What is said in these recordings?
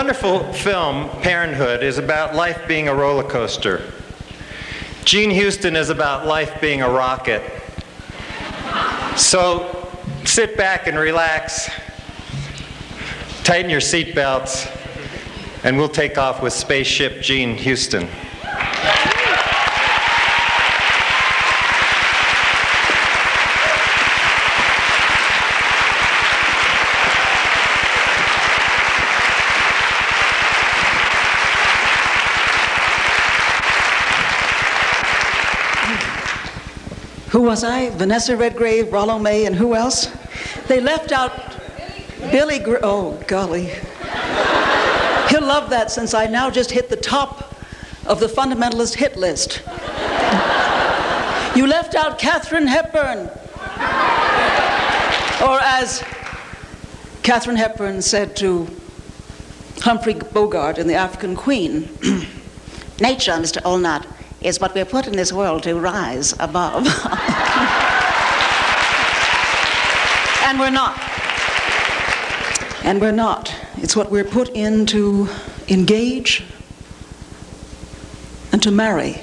wonderful film, Parenthood, is about life being a roller coaster. Gene Houston is about life being a rocket. So sit back and relax, tighten your seatbelts, and we'll take off with Spaceship Gene Houston. Who was I? Vanessa Redgrave, Rollo May, and who else? They left out oh, golly. He'll love that since I now just hit the top of the fundamentalist hit list. You left out Katharine Hepburn. Or as Katharine Hepburn said to Humphrey Bogart in The African Queen, nature, Mr. Olnott, is what we're put in this world to rise above. And we're not. And we're not. It's what we're put in to engage and to marry.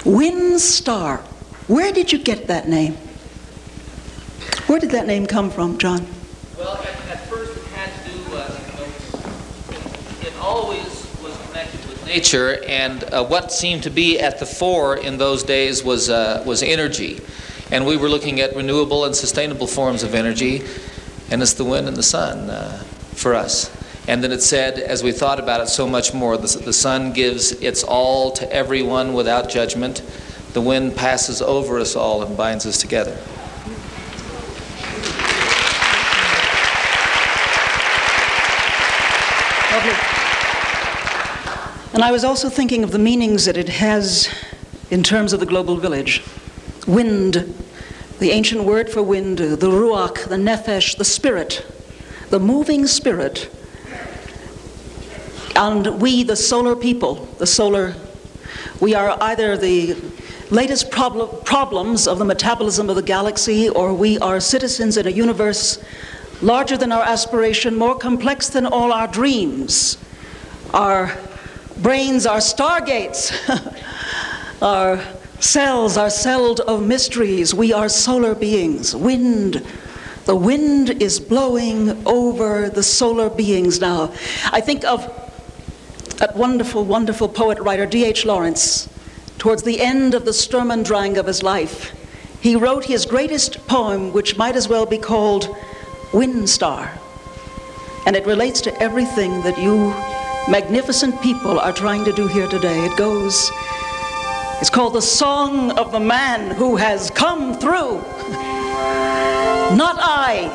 Windstar. Where did you get that name? Where did that name come from, John? Well, at first it had to do, it always was connected with nature, and what seemed to be at the fore in those days was energy. And we were looking at renewable and sustainable forms of energy, and it's the wind and the sun for us. And then it said, as we thought about it so much more, the sun gives its all to everyone without judgment. The wind passes over us all and binds us together. Lovely. And I was also thinking of the meanings that it has in terms of the global village. Wind, the ancient word for wind, the ruach, the nephesh, the spirit, the moving spirit. And we, the solar people, we are either the latest problems of the metabolism of the galaxy, or we are citizens in a universe larger than our aspiration, more complex than all our dreams. Our brains are stargates. Our cells are celled of mysteries. We are solar beings. Wind. The wind is blowing over the solar beings now. I think of that wonderful, wonderful poet-writer D.H. Lawrence. Towards the end of the Sturm und Drang of his life, he wrote his greatest poem, which might as well be called Windstar. And it relates to everything that you magnificent people are trying to do here today. It's called The Song of the Man Who Has Come Through. Not I,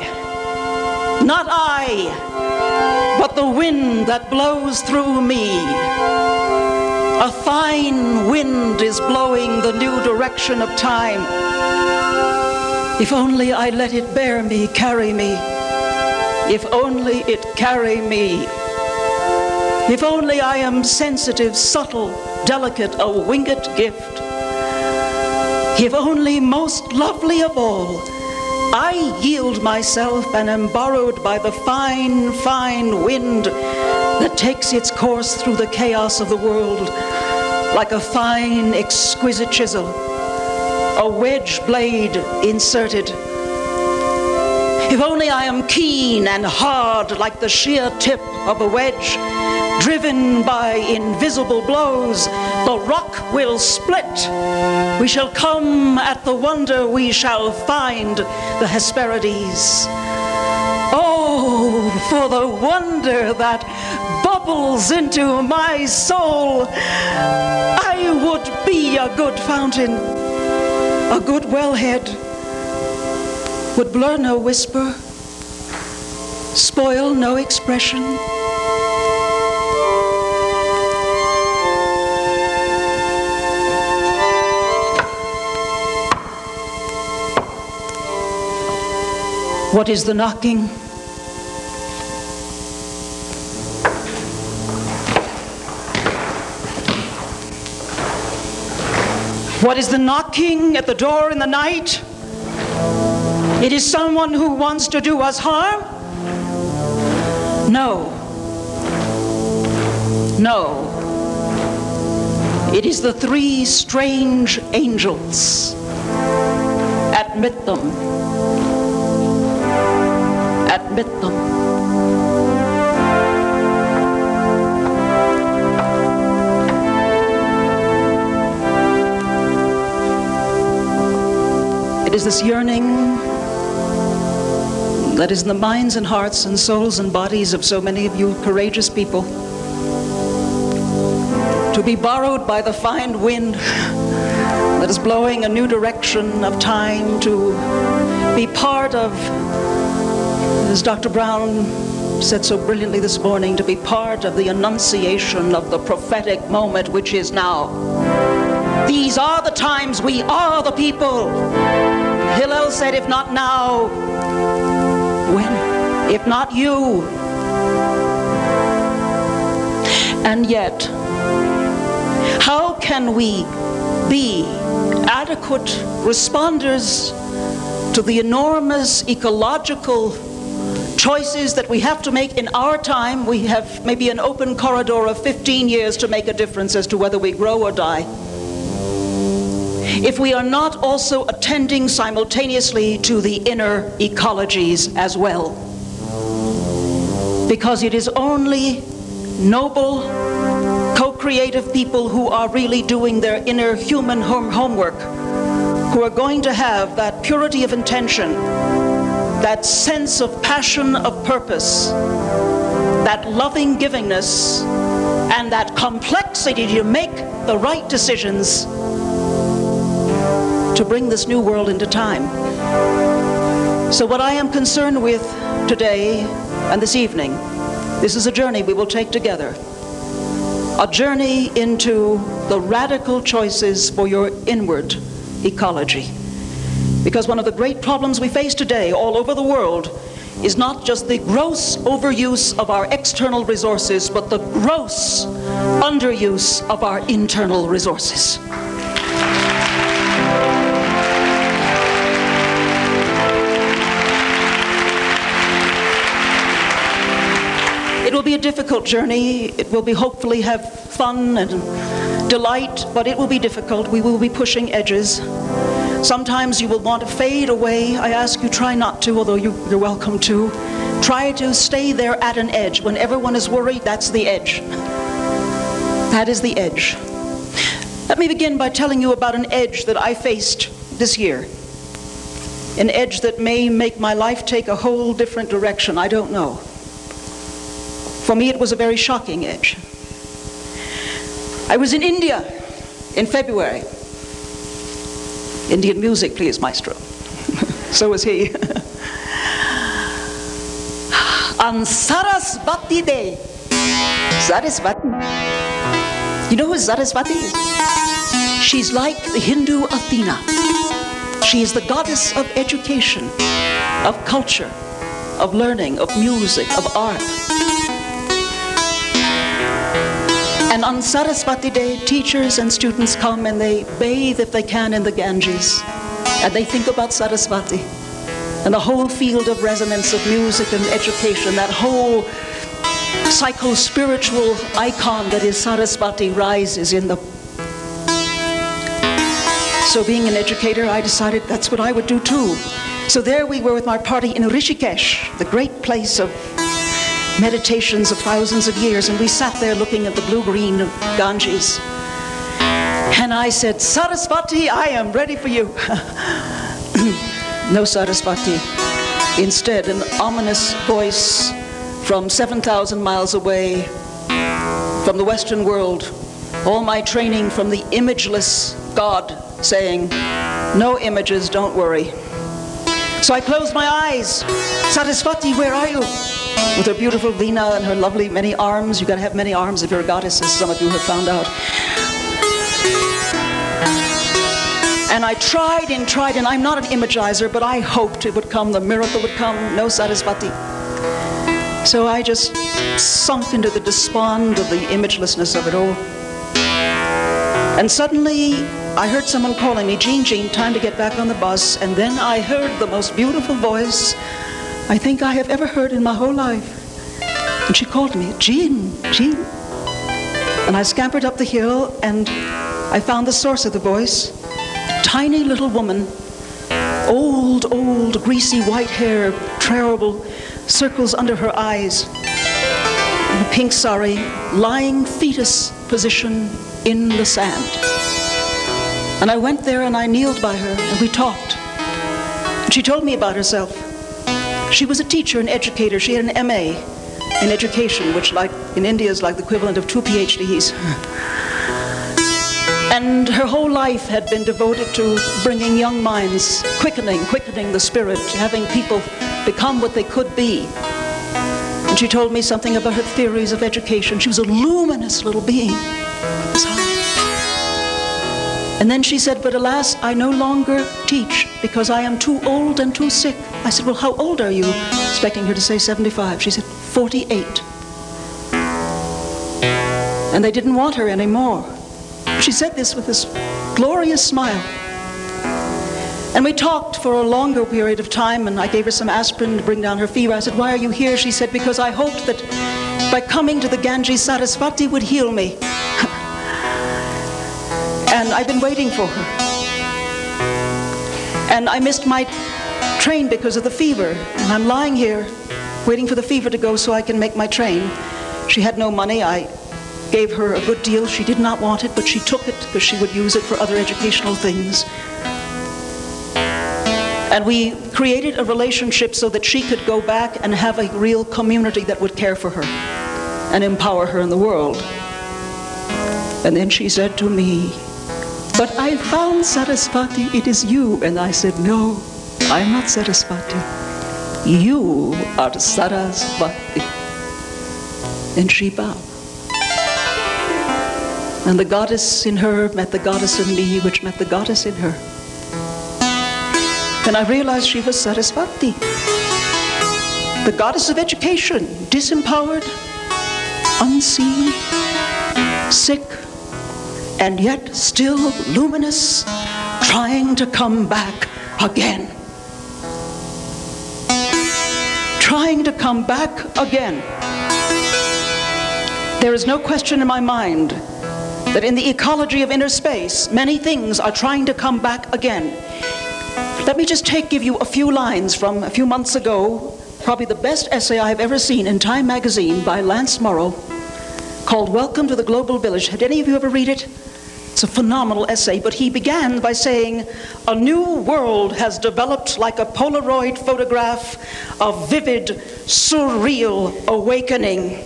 but the wind that blows through me. A fine wind is blowing the new direction of time. If only I let it bear me, carry me. If only it carry me. If only I am sensitive, subtle, delicate, a winged gift. If only, most lovely of all, I yield myself and am borrowed by the fine, fine wind that takes its course through the chaos of the world like a fine, exquisite chisel, a wedge blade inserted. If only I am keen and hard like the sheer tip of a wedge, driven by invisible blows, the rock will split. We shall come at the wonder, we shall find the Hesperides. Oh, for the wonder that bubbles into my soul. I would be a good fountain, a good wellhead, would blur no whisper, spoil no expression. What is the knocking? What is the knocking at the door in the night? It is someone who wants to do us harm? No, No, it is the three strange angels. Admit them. Admit them. It is this yearning that is in the minds and hearts and souls and bodies of so many of you courageous people, to be borrowed by the fine wind that is blowing a new direction of time, to be part of, as Dr. Brown said so brilliantly this morning, to be part of the annunciation of the prophetic moment which is now. These are the times, we are the people. Hillel said, if not now, when? If not you. And yet, how can we be adequate responders to the enormous ecological choices that we have to make in our time? We have maybe an open corridor of 15 years to make a difference as to whether we grow or die. If we are not also attending simultaneously to the inner ecologies as well. Because it is only noble, co-creative people who are really doing their inner human homework, who are going to have that purity of intention, that sense of passion of purpose, that loving givingness, and that complexity to make the right decisions to bring this new world into time. So what I am concerned with today and this evening, this is a journey we will take together. A journey into the radical choices for your inward ecology. Because one of the great problems we face today all over the world is not just the gross overuse of our external resources, but the gross underuse of our internal resources. It will be a difficult journey. It will be hopefully have fun and delight, but it will be difficult. We will be pushing edges. Sometimes you will want to fade away. I ask you, try not to, although you're welcome to. Try to stay there at an edge. When everyone is worried, that's the edge. That is the edge. Let me begin by telling you about an edge that I faced this year. An edge that may make my life take a whole different direction. I don't know. For me, it was a very shocking edge. I was in India in February. Indian music, please, maestro. So was he. On Sarasvati Day. Sarasvati. You know who Sarasvati is? She's like the Hindu Athena. She is the goddess of education, of culture, of learning, of music, of art. And on Sarasvati Day, teachers and students come and they bathe, if they can, in the Ganges. And they think about Sarasvati. And the whole field of resonance of music and education, that whole psycho-spiritual icon that is Sarasvati rises in the... So being an educator, I decided that's what I would do too. So there we were with my party in Rishikesh, the great place of meditations of thousands of years, and we sat there looking at the blue-green of Ganges. And I said, Sarasvati, I am ready for you. No Sarasvati. Instead, an ominous voice from 7,000 miles away, from the Western world, all my training from the imageless God saying, no images, don't worry. So I closed my eyes. Sarasvati, where are you? With her beautiful veena and her lovely many arms. You've got to have many arms if you're a goddess, as some of you have found out. And I tried, and I'm not an imagizer, but I hoped it would come, the miracle would come. No Sarasvati. So I just sunk into the despond of the imagelessness of it all. And suddenly, I heard someone calling me, Jean, time to get back on the bus. And then I heard the most beautiful voice I think I have ever heard in my whole life. And she called me, Jean. And I scampered up the hill, and I found the source of the voice. Tiny little woman, old, greasy white hair, terrible circles under her eyes, in a pink sari, lying fetus position in the sand. And I went there and I kneeled by her and we talked. And she told me about herself. She was a teacher and educator. She had an MA in education, which like in India is like the equivalent of 2 PhDs. And her whole life had been devoted to bringing young minds, quickening the spirit, having people become what they could be. And she told me something about her theories of education. She was a luminous little being. And then she said, but alas, I no longer teach because I am too old and too sick. I said, well, how old are you? Expecting her to say 75. She said, 48. And they didn't want her anymore. She said this with this glorious smile. And we talked for a longer period of time, and I gave her some aspirin to bring down her fever. I said, why are you here? She said, because I hoped that by coming to the Ganges, Saraswati would heal me. And I've been waiting for her. And I missed my train because of the fever. And I'm lying here, waiting for the fever to go so I can make my train. She had no money. I gave her a good deal. She did not want it, but she took it because she would use it for other educational things. And we created a relationship so that she could go back and have a real community that would care for her and empower her in the world. And then she said to me, but I found Saraswati, it is you. And I said, no, I'm not Saraswati. You are Saraswati. And she bowed. And the goddess in her met the goddess in me, which met the goddess in her. And I realized she was Saraswati, the goddess of education, disempowered, unseen, sick, and yet still luminous, trying to come back again. Trying to come back again. There is no question in my mind that in the ecology of inner space, many things are trying to come back again. Let me just give you a few lines from a few months ago, probably the best essay I've ever seen in Time magazine by Lance Morrow, called Welcome to the Global Village. Had any of you ever read it? It's a phenomenal essay, but he began by saying, a new world has developed like a Polaroid photograph of vivid, surreal awakening.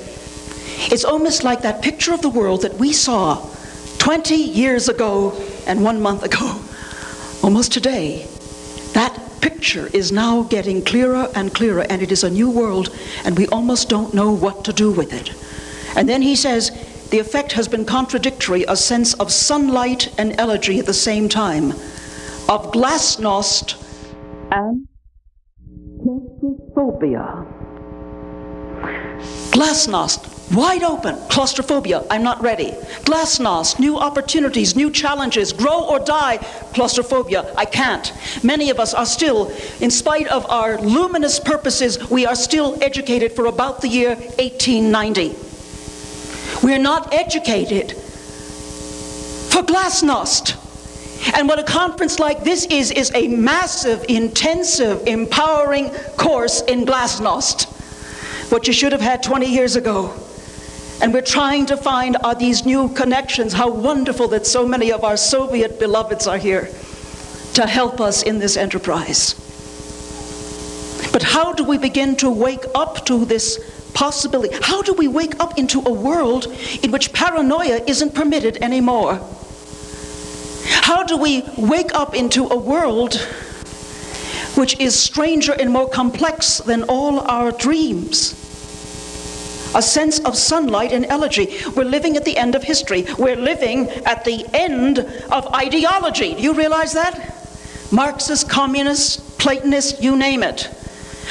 It's almost like that picture of the world that we saw 20 years ago and 1 month ago, almost today. That picture is now getting clearer and clearer, and it is a new world, and we almost don't know what to do with it. And then he says, the effect has been contradictory, a sense of sunlight and elegy at the same time, of glasnost and claustrophobia. Glasnost, wide open, claustrophobia, I'm not ready. Glasnost, new opportunities, new challenges, grow or die, claustrophobia, I can't. Many of us are still, in spite of our luminous purposes, we are still educated for about the year 1890. We're not educated for glasnost. And what a conference like this is a massive, intensive, empowering course in glasnost. What you should have had 20 years ago. And we're trying to find these new connections. How wonderful that so many of our Soviet beloveds are here to help us in this enterprise. But how do we begin to wake up to this possibility? How do we wake up into a world in which paranoia isn't permitted anymore? How do we wake up into a world which is stranger and more complex than all our dreams? A sense of sunlight and elegy. We're living at the end of history. We're living at the end of ideology. Do you realize that? Marxist, communist, Platonist, you name it.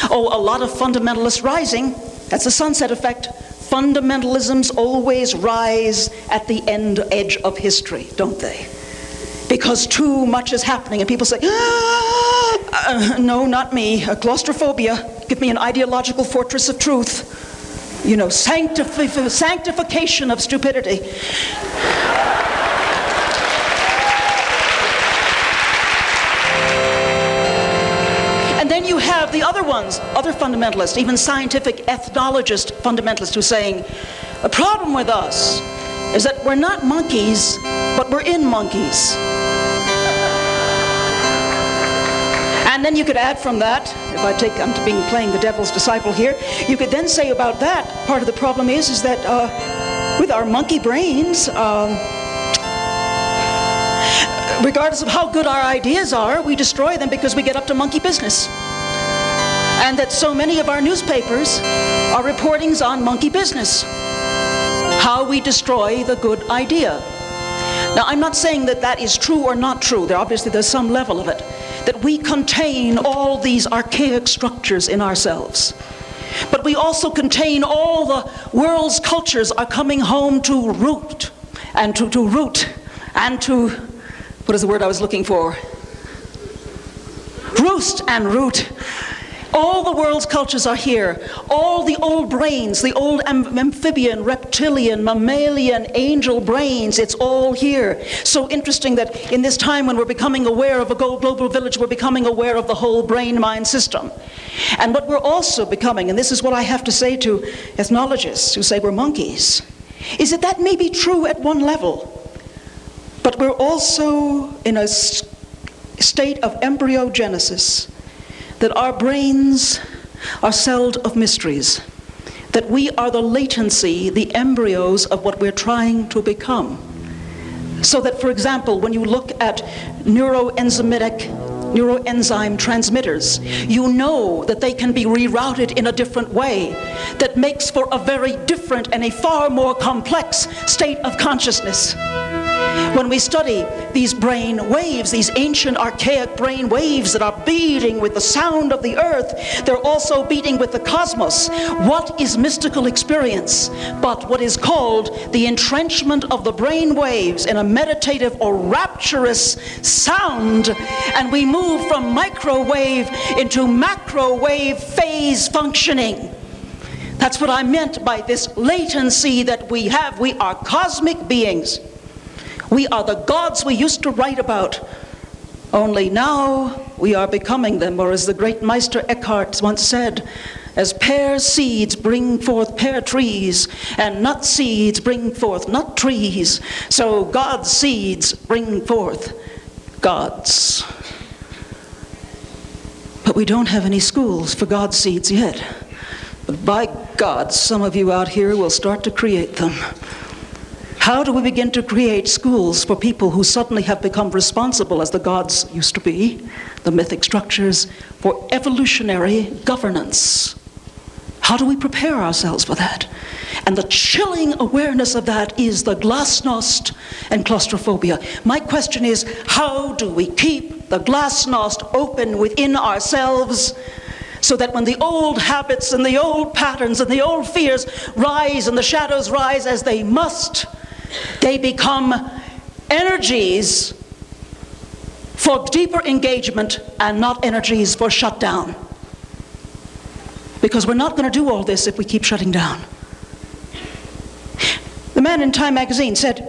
Oh, a lot of fundamentalists rising. That's the sunset effect. Fundamentalisms always rise at the end edge of history, don't they? Because too much is happening and people say, no, not me, claustrophobia. Give me an ideological fortress of truth. sanctification of stupidity. And then you have the other ones, other fundamentalists, even scientific ethnologist fundamentalists, who are saying, the problem with us is that we're not monkeys, but we're in monkeys. And then you could add from that, if I'm playing the devil's disciple here, you could then say about that, part of the problem is that with our monkey brains, regardless of how good our ideas are, we destroy them because we get up to monkey business. And that so many of our newspapers are reportings on monkey business, how we destroy the good idea. Now, I'm not saying that that is true or not true. There's some level of it. That we contain all these archaic structures in ourselves. But we also contain all the world's cultures are coming home to root, and to root, and to, what is the word I was looking for? Roost and root. All the world's cultures are here. All the old brains, the old amphibian, reptilian, mammalian, angel brains, it's all here. So interesting that in this time when we're becoming aware of a global village, we're becoming aware of the whole brain-mind system. And what we're also becoming, and this is what I have to say to ethnologists who say we're monkeys, is that may be true at one level, but we're also in a state of embryogenesis, that our brains are celled of mysteries, that we are the latency, the embryos of what we're trying to become. So that, for example, when you look at neuroenzyme transmitters, you know that they can be rerouted in a different way that makes for a very different and a far more complex state of consciousness. When we study these brain waves, these ancient archaic brain waves that are beating with the sound of the earth, they're also beating with the cosmos. What is mystical experience but what is called the entrenchment of the brain waves in a meditative or rapturous sound, and we move from microwave into macrowave phase functioning. That's what I meant by this latency that we have. We are cosmic beings. We are the gods we used to write about, only now we are becoming them, or as the great Meister Eckhart once said, as pear seeds bring forth pear trees, and nut seeds bring forth nut trees, so God's seeds bring forth gods. But we don't have any schools for God's seeds yet. But by God, some of you out here will start to create them. How do we begin to create schools for people who suddenly have become responsible, as the gods used to be, the mythic structures, for evolutionary governance? How do we prepare ourselves for that? And the chilling awareness of that is the glasnost and claustrophobia. My question is, how do we keep the glasnost open within ourselves so that when the old habits and the old patterns and the old fears rise and the shadows rise as they must, they become energies for deeper engagement and not energies for shutdown? Because we're not going to do all this if we keep shutting down. The man in Time magazine said,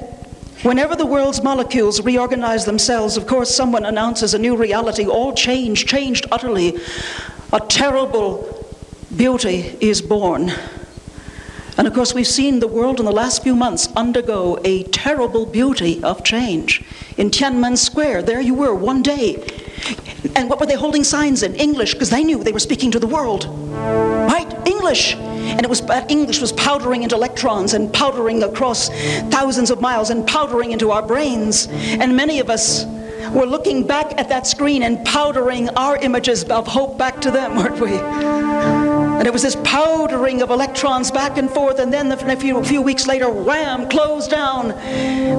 whenever the world's molecules reorganize themselves, of course someone announces a new reality, all changed utterly. A terrible beauty is born. And of course, we've seen the world in the last few months undergo a terrible beauty of change. In Tiananmen Square, there you were one day. And what were they holding signs in? English, because they knew they were speaking to the world. Right? English. And English was powdering into electrons and powdering across thousands of miles and powdering into our brains. And many of us were looking back at that screen and powdering our images of hope back to them, weren't we? And it was this powdering of electrons back and forth, and then a few weeks later, wham, closed down.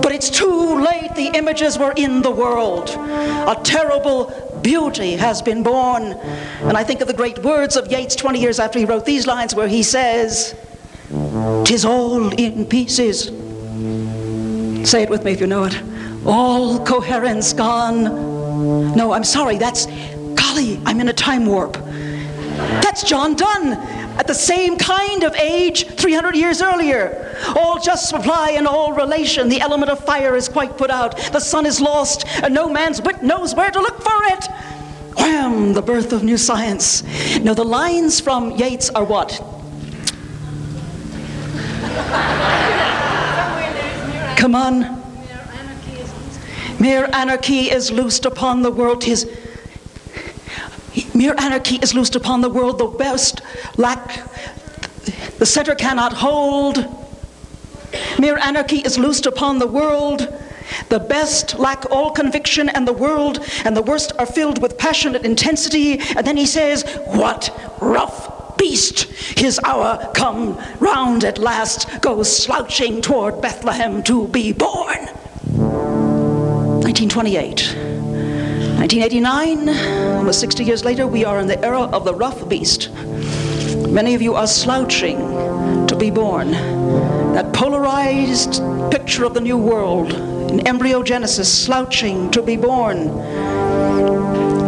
But it's too late. The images were in the world. A terrible beauty has been born. And I think of the great words of Yeats 20 years after he wrote these lines, where he says, "'Tis all in pieces." Say it with me if you know it. All coherence gone. No, I'm sorry, golly, I'm in a time warp. That's John Donne. at the same kind of age 300 years earlier. All just supply and all relation. The element of fire is quite put out. The sun is lost, and no man's wit knows where to look for it. Wham! The birth of new science. Now the lines from Yeats are what? Come on. Mere anarchy is loosed upon the world. Mere anarchy is loosed upon the world. The best lack, the center cannot hold. Mere anarchy is loosed upon the world. The best lack all conviction, and the world and the worst are filled with passionate intensity. And then he says, what rough beast, his hour come round at last, goes slouching toward Bethlehem to be born. 1928. 1989, almost 60 years later, we are in the era of the rough beast. Many of you are slouching to be born. That polarized picture of the new world, in embryogenesis, slouching to be born.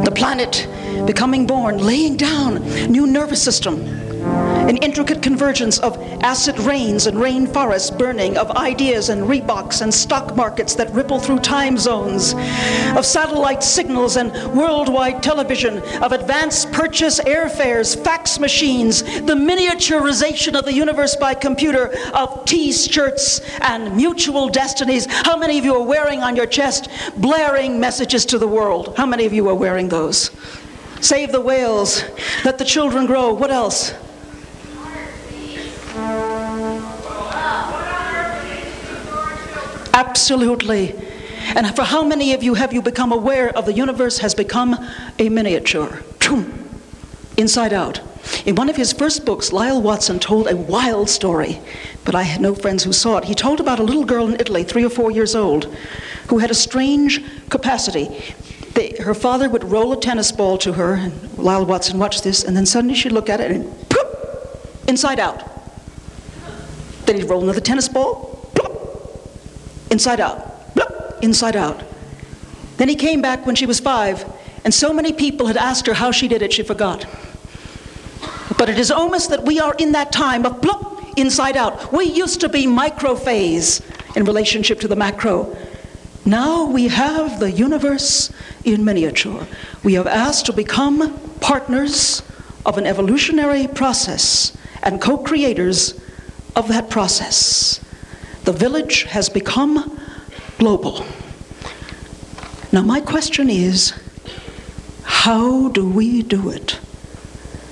The planet becoming born, laying down new nervous system, an intricate convergence of acid rains and rainforests burning, of ideas and Reeboks and stock markets that ripple through time zones, of satellite signals and worldwide television, of advanced purchase airfares, fax machines, the miniaturization of the universe by computer, of T-shirts and mutual destinies. How many of you are wearing on your chest blaring messages to the world? How many of you are wearing those? Save the whales, let the children grow. What else? Absolutely. And for how many of you have you become aware of the universe has become a miniature? Inside out. In one of his first books, Lyle Watson told a wild story, but I had no friends who saw it. He told about a little girl in Italy, 3 or 4 years old, who had a strange capacity. Her father would roll a tennis ball to her, and Lyle Watson watched this, and then suddenly she'd look at it and poof, inside out. Then he'd roll another tennis ball, plop, inside out, plop, inside out. Then he came back when she was 5, and so many people had asked her how she did it, she forgot. But it is almost that we are in that time of plop, inside out. We used to be microphase in relationship to the macro. Now we have the universe in miniature. We have asked to become partners of an evolutionary process and co-creators of that process. The village has become global. Now my question is, how do we do it?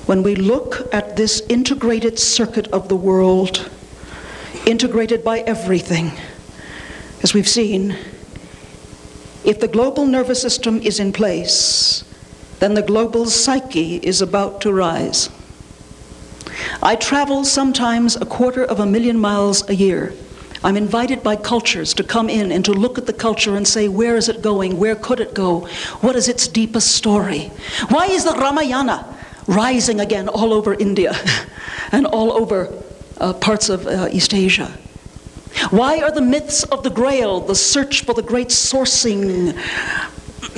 When we look at this integrated circuit of the world, integrated by everything, as we've seen, if the global nervous system is in place, then the global psyche is about to rise. I travel sometimes 250,000 miles a year. I'm invited by cultures to come in and to look at the culture and say, where is it going? Where could it go? What is its deepest story? Why is the Ramayana rising again all over India and all over parts of East Asia? Why are the myths of the Grail, the search for the great sourcing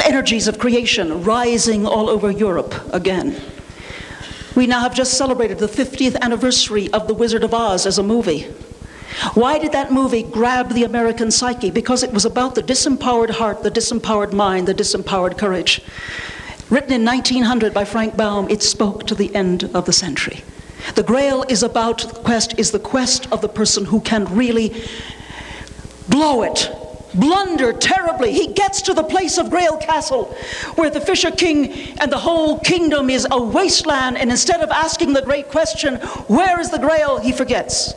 energies of creation, rising all over Europe again? We now have just celebrated the 50th anniversary of The Wizard of Oz as a movie. Why did that movie grab the American psyche? Because it was about the disempowered heart, the disempowered mind, the disempowered courage. Written in 1900 by Frank Baum, it spoke to the end of the century. The Grail is about the quest of the person who can really blow it, blunder terribly. He gets to the place of Grail Castle where the Fisher King and the whole kingdom is a wasteland, and instead of asking the great question, where is the Grail, he forgets.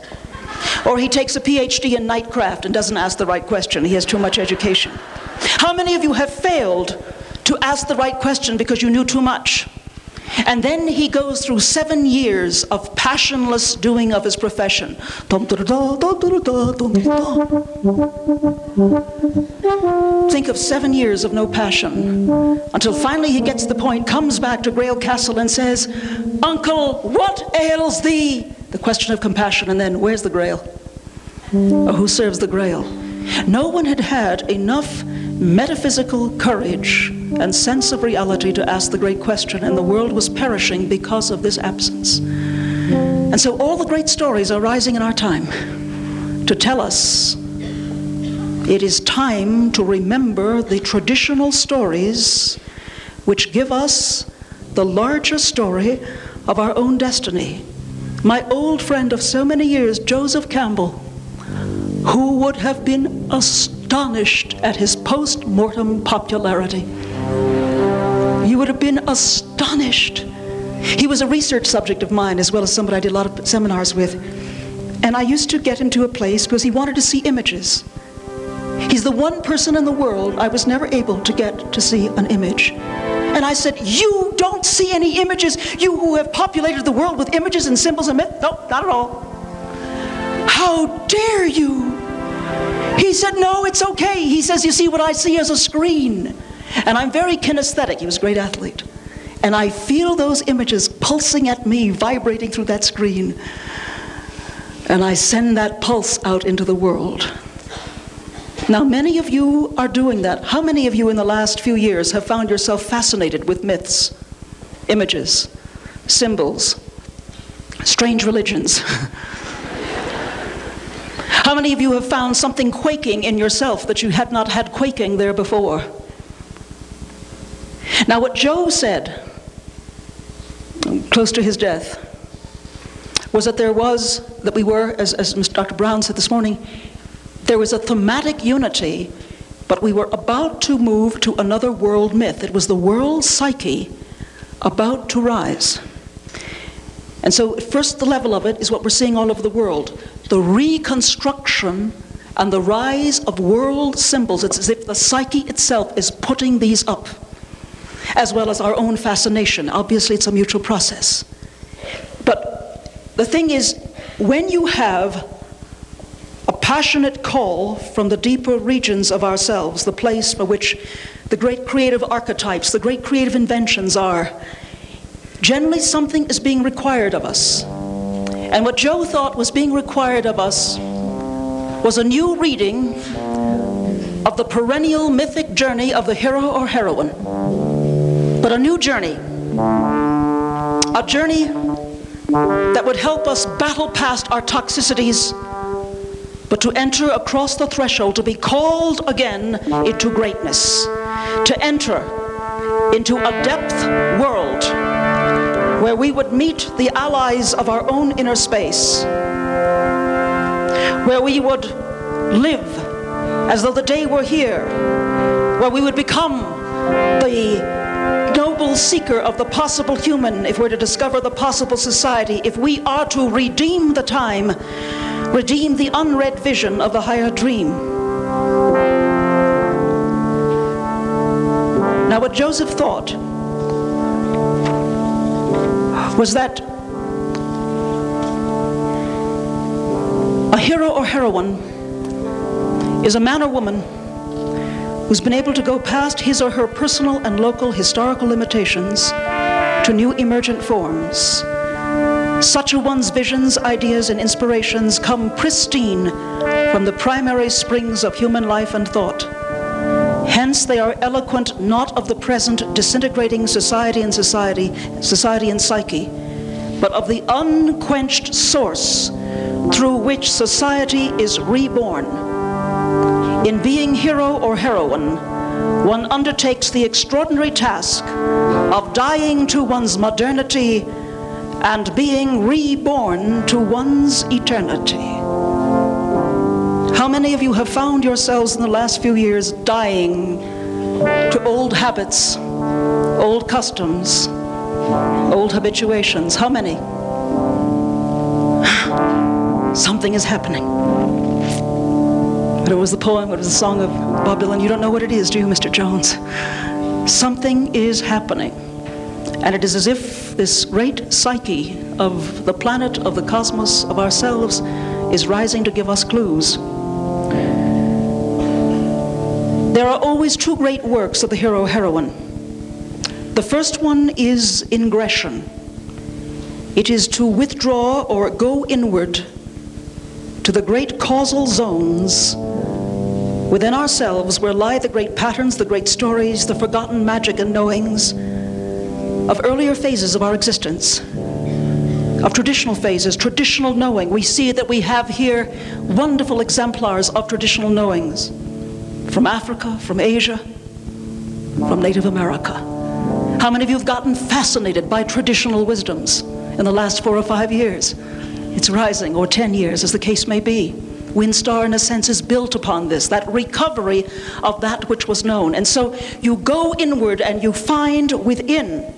Or he takes a PhD in nightcraft and doesn't ask the right question. He has too much education. How many of you have failed to ask the right question because you knew too much? And then he goes through 7 years of passionless doing of his profession. Think of 7 years of no passion, until finally he gets the point, comes back to Grail Castle and says, "Uncle, what ails thee?" The question of compassion, and then, where's the Grail? Or who serves the Grail? No one had had enough metaphysical courage and sense of reality to ask the great question, and the world was perishing because of this absence. And so all the great stories are rising in our time to tell us it is time to remember the traditional stories which give us the larger story of our own destiny. My old friend of so many years, Joseph Campbell, who would have been astonished at his post-mortem popularity. You would have been astonished. He was a research subject of mine as well as somebody I did a lot of seminars with. And I used to get him to a place because he wanted to see images. He's the one person in the world I was never able to get to see an image. And I said, you don't see any images? You who have populated the world with images and symbols and myth? No, not at all. How dare you? He said, no, it's okay. He says, you see, what I see is a screen. And I'm very kinesthetic. He was a great athlete. And I feel those images pulsing at me, vibrating through that screen. And I send that pulse out into the world. Now, many of you are doing that. How many of you in the last few years have found yourself fascinated with myths, images, symbols, strange religions? How many of you have found something quaking in yourself that you had not had quaking there before? Now, what Joe said, close to his death, was that we were, as Dr. Brown said this morning, there was a thematic unity, but we were about to move to another world myth. It was the world psyche about to rise. And so first the level of it is what we're seeing all over the world. The reconstruction and the rise of world symbols. It's as if the psyche itself is putting these up, as well as our own fascination. Obviously, it's a mutual process. But the thing is, when you have a passionate call from the deeper regions of ourselves, the place for which the great creative archetypes, the great creative inventions are, generally something is being required of us. And what Joe thought was being required of us was a new reading of the perennial mythic journey of the hero or heroine. But a new journey. A journey that would help us battle past our toxicities, but to enter across the threshold, to be called again into greatness, to enter into a depth world where we would meet the allies of our own inner space, where we would live as though the day were here, where we would become the noble seeker of the possible human if we're to discover the possible society, if we are to redeem the time, redeem the unread vision of the higher dream. Now, what Joseph thought was that a hero or heroine is a man or woman who's been able to go past his or her personal and local historical limitations to new emergent forms. Such a one's visions, ideas, and inspirations come pristine from the primary springs of human life and thought. Hence, they are eloquent not of the present disintegrating society and psyche, but of the unquenched source through which society is reborn. In being hero or heroine, one undertakes the extraordinary task of dying to one's modernity and being reborn to one's eternity. How many of you have found yourselves in the last few years dying to old habits, old customs, old habituations? How many? Something is happening. But it was the poem, it was the song of Bob Dylan. You don't know what it is, do you, Mr. Jones? Something is happening. And it is as if this great psyche of the planet, of the cosmos, of ourselves, is rising to give us clues. There are always two great works of the hero-heroine. The first one is ingression. It is to withdraw or go inward to the great causal zones within ourselves where lie the great patterns, the great stories, the forgotten magic and knowings of earlier phases of our existence, of traditional phases, traditional knowing. We see that we have here wonderful exemplars of traditional knowings from Africa, from Asia, from Native America. How many of you have gotten fascinated by traditional wisdoms in the last 4 or 5 years? It's rising, or 10 years, as the case may be. Windstar, in a sense, is built upon this, that recovery of that which was known. And so you go inward and you find within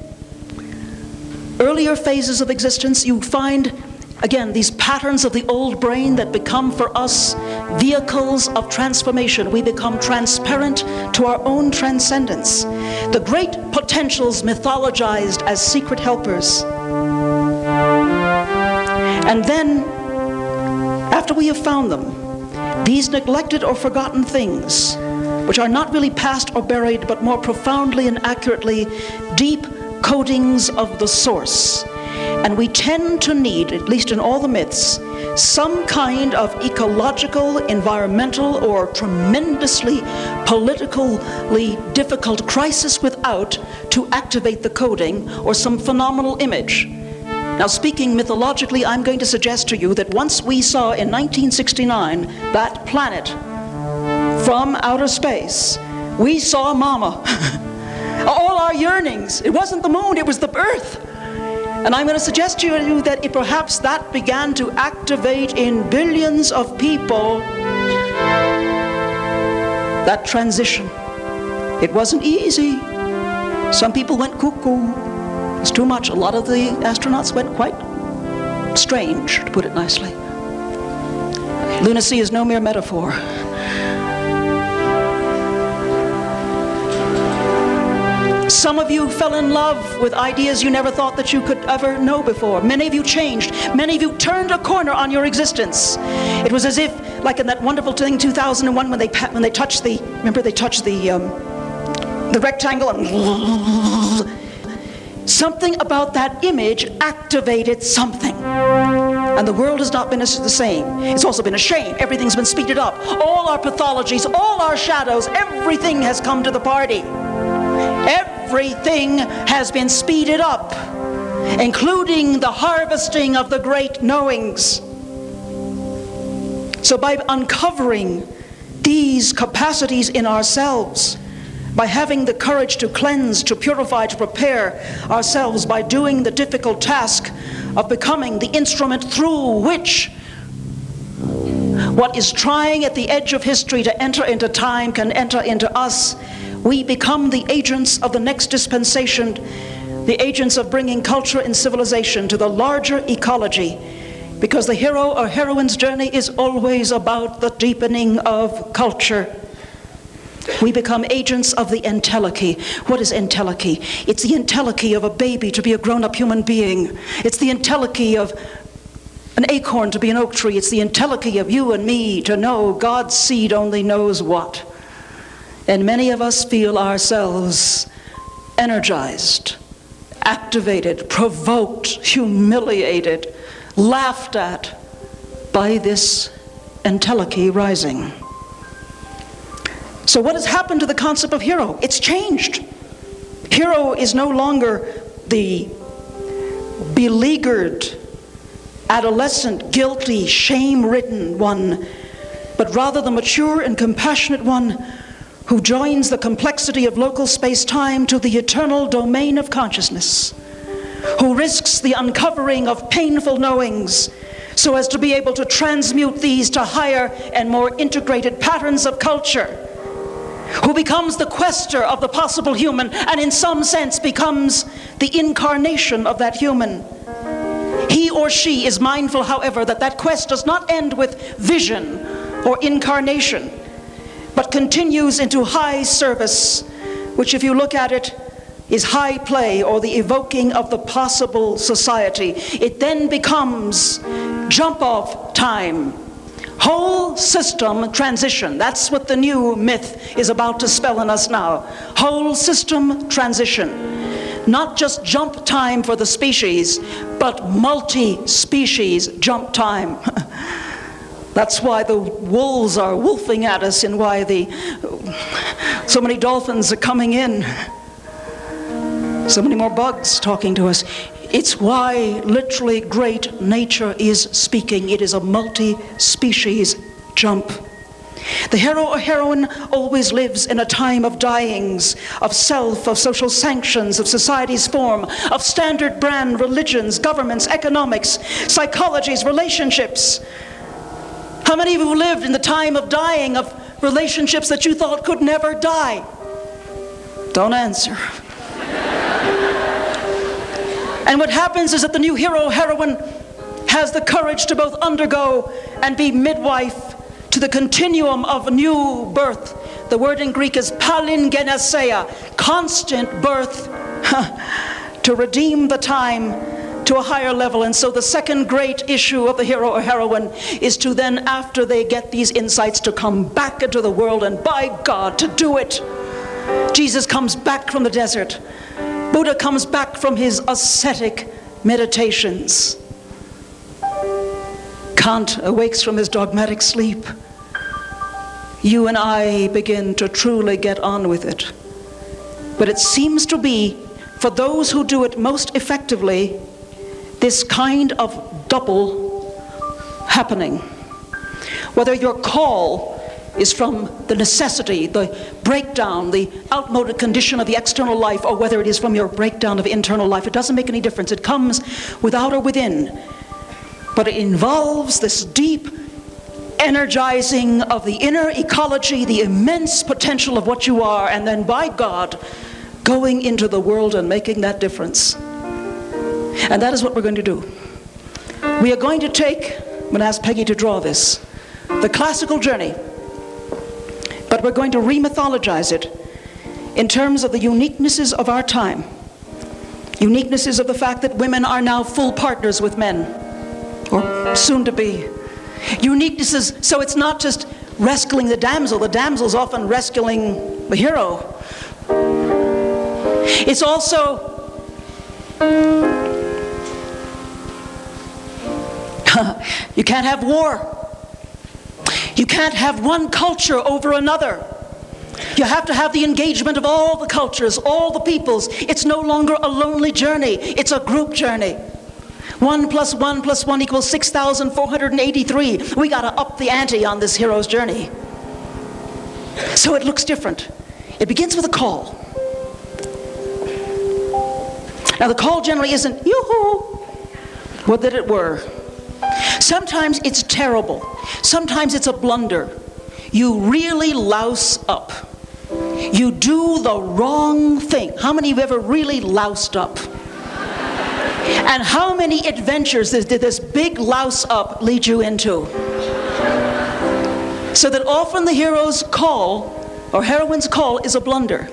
earlier phases of existence, you find, again, these patterns of the old brain that become for us vehicles of transformation. We become transparent to our own transcendence. The great potentials mythologized as secret helpers. And then, after we have found them, these neglected or forgotten things, which are not really past or buried, but more profoundly and accurately deep codings of the source. And we tend to need, at least in all the myths, some kind of ecological, environmental, or tremendously politically difficult crisis without to activate the coding, or some phenomenal image. Now, speaking mythologically, I'm going to suggest to you that once we saw in 1969 that planet from outer space, we saw Mama. All our yearnings, it wasn't the moon, it was the earth. And I'm going to suggest to you that perhaps that began to activate in billions of people that transition. It wasn't easy. Some people went cuckoo. It was too much. A lot of the astronauts went quite strange, to put it nicely. Lunacy is no mere metaphor. Some of you fell in love with ideas you never thought that you could ever know before. Many of you changed. Many of you turned a corner on your existence. It was as if, like in that wonderful thing, 2001, when they touched the, remember they touched the rectangle, and something about that image activated something. And the world has not been the same. It's also been a shame. Everything's been speeded up. All our pathologies, all our shadows, everything has come to the party. Everything has been speeded up, including the harvesting of the great knowings. So by uncovering these capacities in ourselves, by having the courage to cleanse, to purify, to prepare ourselves, by doing the difficult task of becoming the instrument through which what is trying at the edge of history to enter into time can enter into us, we become the agents of the next dispensation, the agents of bringing culture and civilization to the larger ecology, because the hero or heroine's journey is always about the deepening of culture. We become agents of the entelechy. What is entelechy? It's the entelechy of a baby to be a grown-up human being. It's the entelechy of an acorn to be an oak tree. It's the entelechy of you and me to know God's seed only knows what. And many of us feel ourselves energized, activated, provoked, humiliated, laughed at by this entelechy rising. So what has happened to the concept of hero? It's changed. Hero is no longer the beleaguered, adolescent, guilty, shame-ridden one, but rather the mature and compassionate one who joins the complexity of local space-time to the eternal domain of consciousness, who risks the uncovering of painful knowings so as to be able to transmute these to higher and more integrated patterns of culture, who becomes the quester of the possible human and in some sense becomes the incarnation of that human. He or she is mindful, however, that that quest does not end with vision or incarnation, but continues into high service, which if you look at it is high play or the evoking of the possible society. It then becomes jump-off time, whole system transition. That's what the new myth is about to spell in us now. Whole system transition. Not just jump time for the species, but multi-species jump time. That's why the wolves are wolfing at us and why so many dolphins are coming in. So many more bugs talking to us. It's why literally great nature is speaking. It is a multi-species jump. The hero or heroine always lives in a time of dyings, of self, of social sanctions, of society's form, of standard brand religions, governments, economics, psychologies, relationships. How many of you lived in the time of dying of relationships that you thought could never die? Don't answer. And what happens is that the new hero or heroine has the courage to both undergo and be midwife to the continuum of new birth. The word in Greek is palingenesia, constant birth, to redeem the time to a higher level. And so the second great issue of the hero or heroine is to then, after they get these insights, to come back into the world and, by God, to do it. Jesus comes back from the desert. Buddha comes back from his ascetic meditations. Kant awakes from his dogmatic sleep. You and I begin to truly get on with it. But it seems to be, for those who do it most effectively, this kind of double happening. Whether your call is from the necessity, the breakdown, the outmoded condition of the external life, or whether it is from your breakdown of internal life, it doesn't make any difference. It comes without or within. But it involves this deep energizing of the inner ecology, the immense potential of what you are, and then, by God, going into the world and making that difference. And that is what we're going to do. We are going to take, I'm going to ask Peggy to draw this, the classical journey, but we're going to re-mythologize it in terms of the uniquenesses of our time. Uniquenesses of the fact that women are now full partners with men, or soon to be. Uniquenesses, so it's not just rescuing the damsel's often rescuing the hero. It's also you can't have war. You can't have one culture over another. You have to have the engagement of all the cultures, all the peoples. It's no longer a lonely journey, it's a group journey. 1 + 1 + 1 = 6,483. We got to up the ante on this hero's journey. So it looks different. It begins with a call. Now the call generally isn't, yoo-hoo, would that it were. Sometimes it's terrible. Sometimes it's a blunder. You really louse up. You do the wrong thing. How many of you ever really loused up? And how many adventures did this big louse up lead you into? So that often the hero's call, or heroine's call, is a blunder.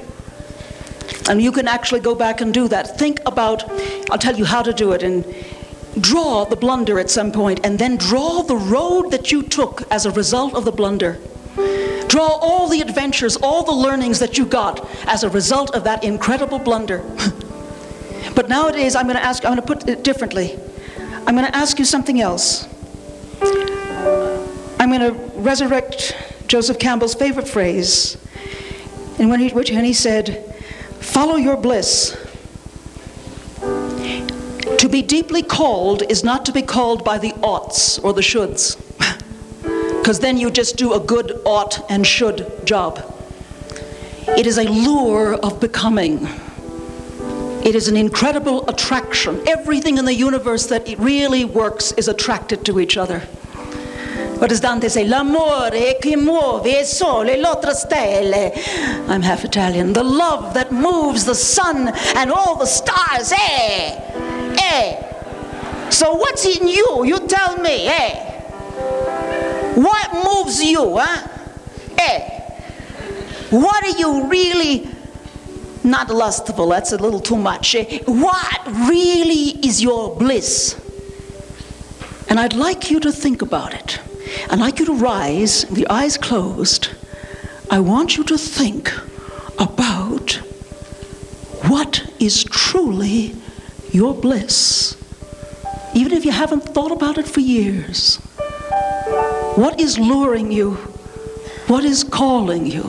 And you can actually go back and do that. Think about, I'll tell you how to do it, and draw the blunder at some point, and then draw the road that you took as a result of the blunder. Draw all the adventures, all the learnings that you got as a result of that incredible blunder. But nowadays, I'm going to put it differently. I'm going to ask you something else. I'm going to resurrect Joseph Campbell's favorite phrase, in which he said, "Follow your bliss." To be deeply called is not to be called by the oughts or the shoulds, because then you just do a good ought and should job. It is a lure of becoming. It is an incredible attraction. Everything in the universe that it really works is attracted to each other. What does Dante say? L'amore che muove il sole e l'altre stelle. I'm half Italian. The love that moves the sun and all the stars. So what's in you? You tell me. What moves you? What are you really? Not lustful, that's a little too much. What really is your bliss? And I'd like you to think about it. I'd like you to rise, with your eyes closed. I want you to think about what is truly your bliss. Even if you haven't thought about it for years. What is luring you? What is calling you?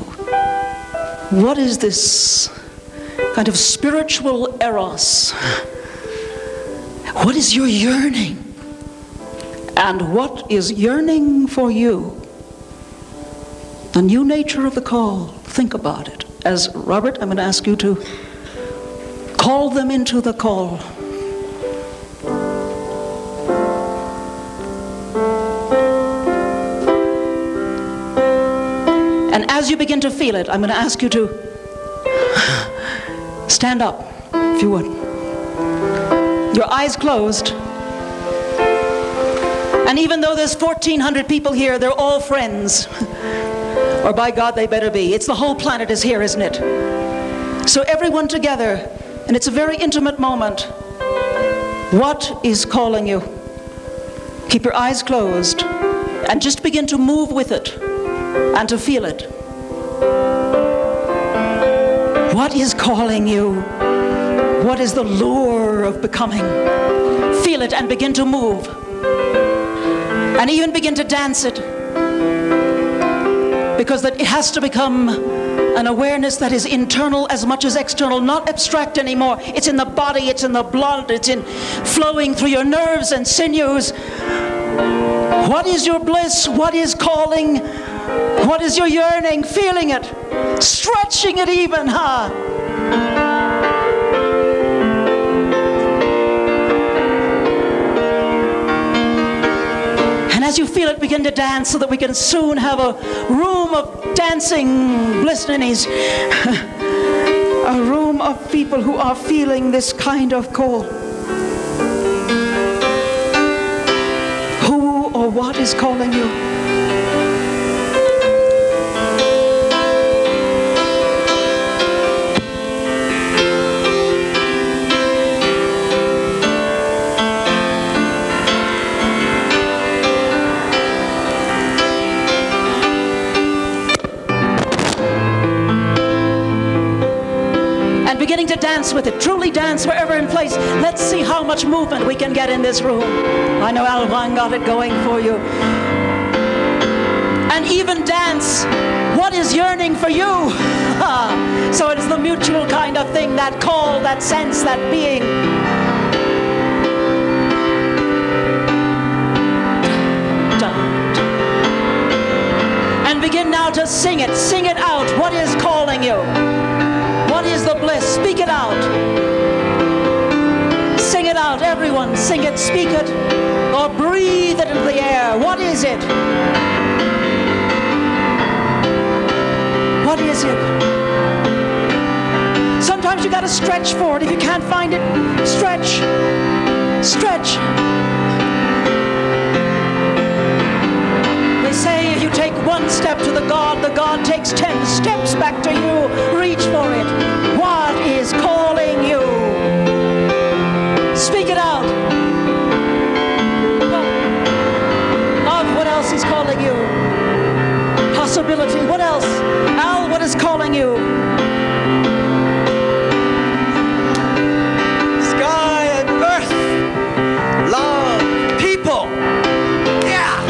What is this kind of spiritual eros What is your yearning? And what is yearning for you? The new nature of the call. Think about it. As Robert, I'm going to ask you to call them into the call. And as you begin to feel it, I'm going to ask you to stand up, if you would. Your eyes closed. And even though there's 1,400 people here, they're all friends. Or by God, they better be. It's the whole planet is here, isn't it? So everyone together, and it's a very intimate moment. What is calling you? Keep your eyes closed and just begin to move with it and to feel it. What is calling you? What is the lure of becoming? Feel it and begin to move. And even begin to dance it. Because that it has to become an awareness that is internal as much as external, not abstract anymore. It's in the body, it's in the blood, it's in flowing through your nerves and sinews. What is your bliss? What is calling? What is your yearning? Feeling it, stretching it even, As you feel it, begin to dance so that we can soon have a room of dancing blissnies. A room of people who are feeling this kind of call. Who or what is calling you? Beginning to dance with it, truly dance wherever in place. Let's see how much movement we can get in this room. I know Alwan got it going for you. And even dance, what is yearning for you? So it's the mutual kind of thing, that call, that sense, that being. And begin now to sing it out. What is calling you? What is the bliss? Speak it out. Sing it out, everyone. Sing it, speak it, or breathe it into the air. What is it? What is it? Sometimes you got to stretch for it. If you can't find it, stretch. Stretch. They say if you take one step to the God takes 10 steps back to you. Reach for it. What is calling you? Speak it out. Love, what else is calling you? Possibility, what else? Al, what is calling you? Sky and earth, love, people. Yeah.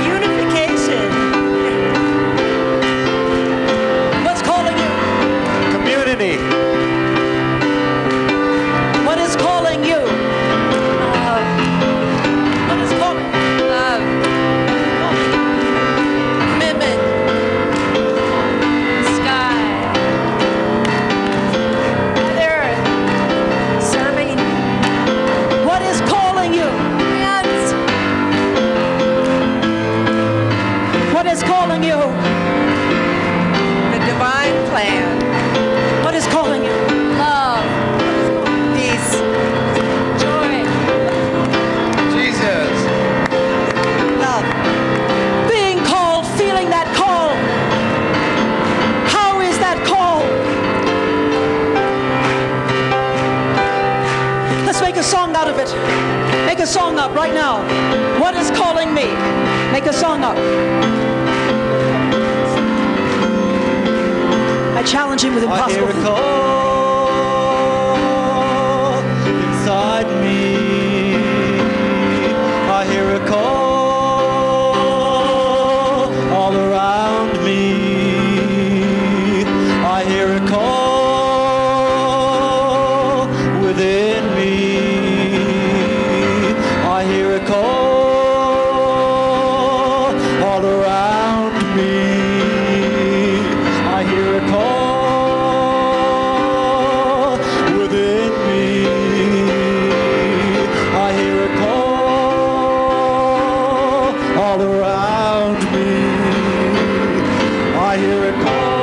Unification. What's calling you? Community. What is calling you? What is calling? Love. Commitment. Sky. Earth. Serving. What is calling you? Hands. What is calling you? The divine plan. What is calling you? Love. Peace. Joy. Jesus. Love. Being called, feeling that call. How is that call? Let's make a song out of it. Make a song up right now. What is calling me? Make a song up. I challenge him with I hear impossible a things. call inside me. I hear a call all around me. I hear a call hear a call within me. I hear a call all around me. I hear a call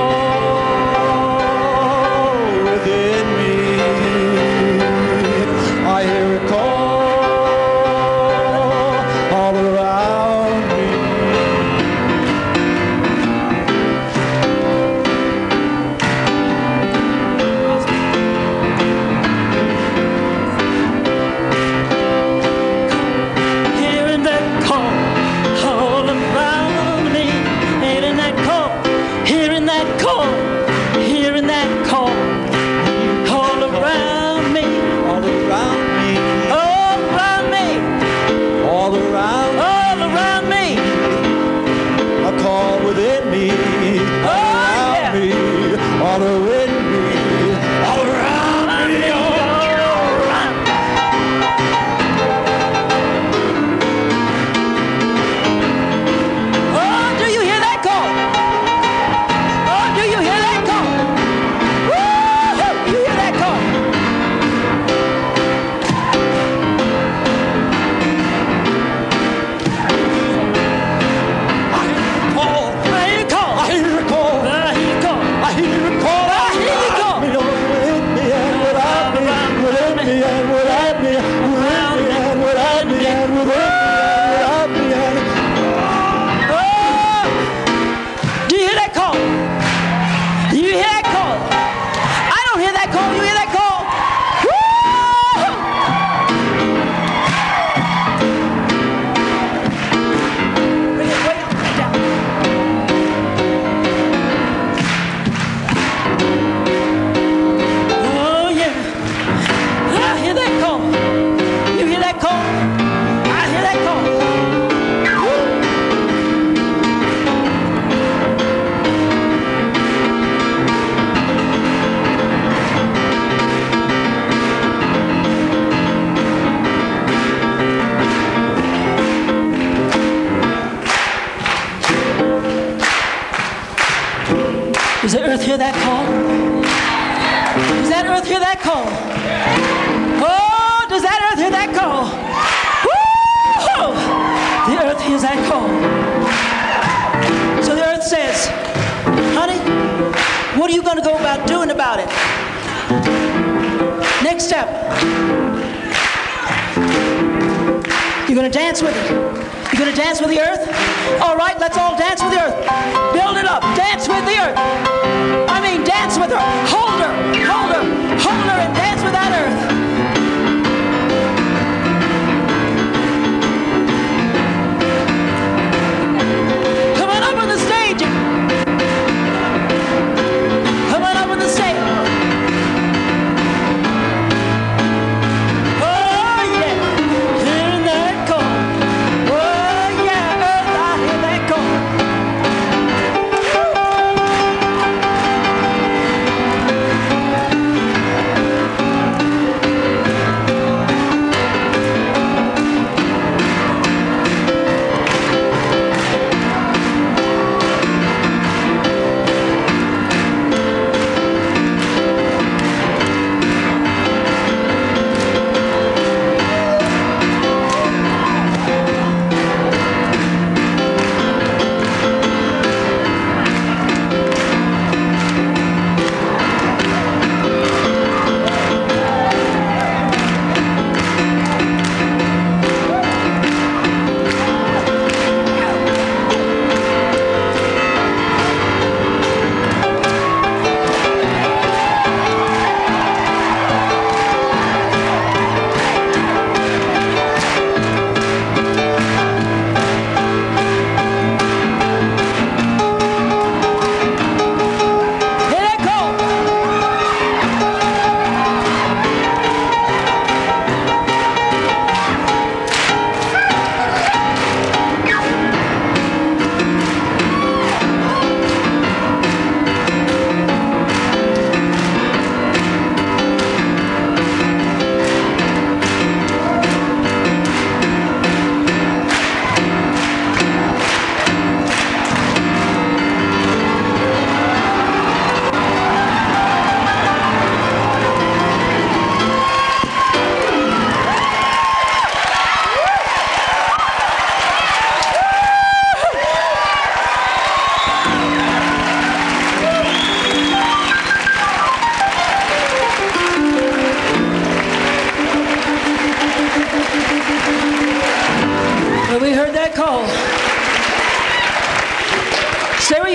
within me. I hear a call all around me. Hearing that call all around me. Hearing that call, hearing that call, hearing that call all around me, All around me, all around me, all around, all around me. a call within me, all around yeah. me, all within me, all around me, all around. Oh, do you hear that call? Oh, do you hear that call? Woo-hoo! You hear that call? I hear a call, I hear a call. I hear a call, I hear a call. I hear a call, I hear the call. me, all within me and without me, within me and without me, within me and without me and within me and without me and. Oh! Do you hear that call? You hear that call? I don't hear that call. You hear that call? Woo! Bring it way down. Oh yeah. I hear that call. You hear that call? I hear that call. Does the earth hear that call? Does that earth hear that call? Oh, does that earth hear that call? Woo! The earth hears that call. So the earth says, honey, what are you going to go about doing about it? Next step. You're going to dance with it. You're going to dance with the earth? All right, let's all dance with the earth. Build it up. Dance with the earth. I mean, dance with her. Hold her. Hold her. Hold her and dance with that earth. Come on up on the stage. Come on up on the stage. Oh, yeah. Hearing that call. Oh, yeah, earth, I hear that call. Woo!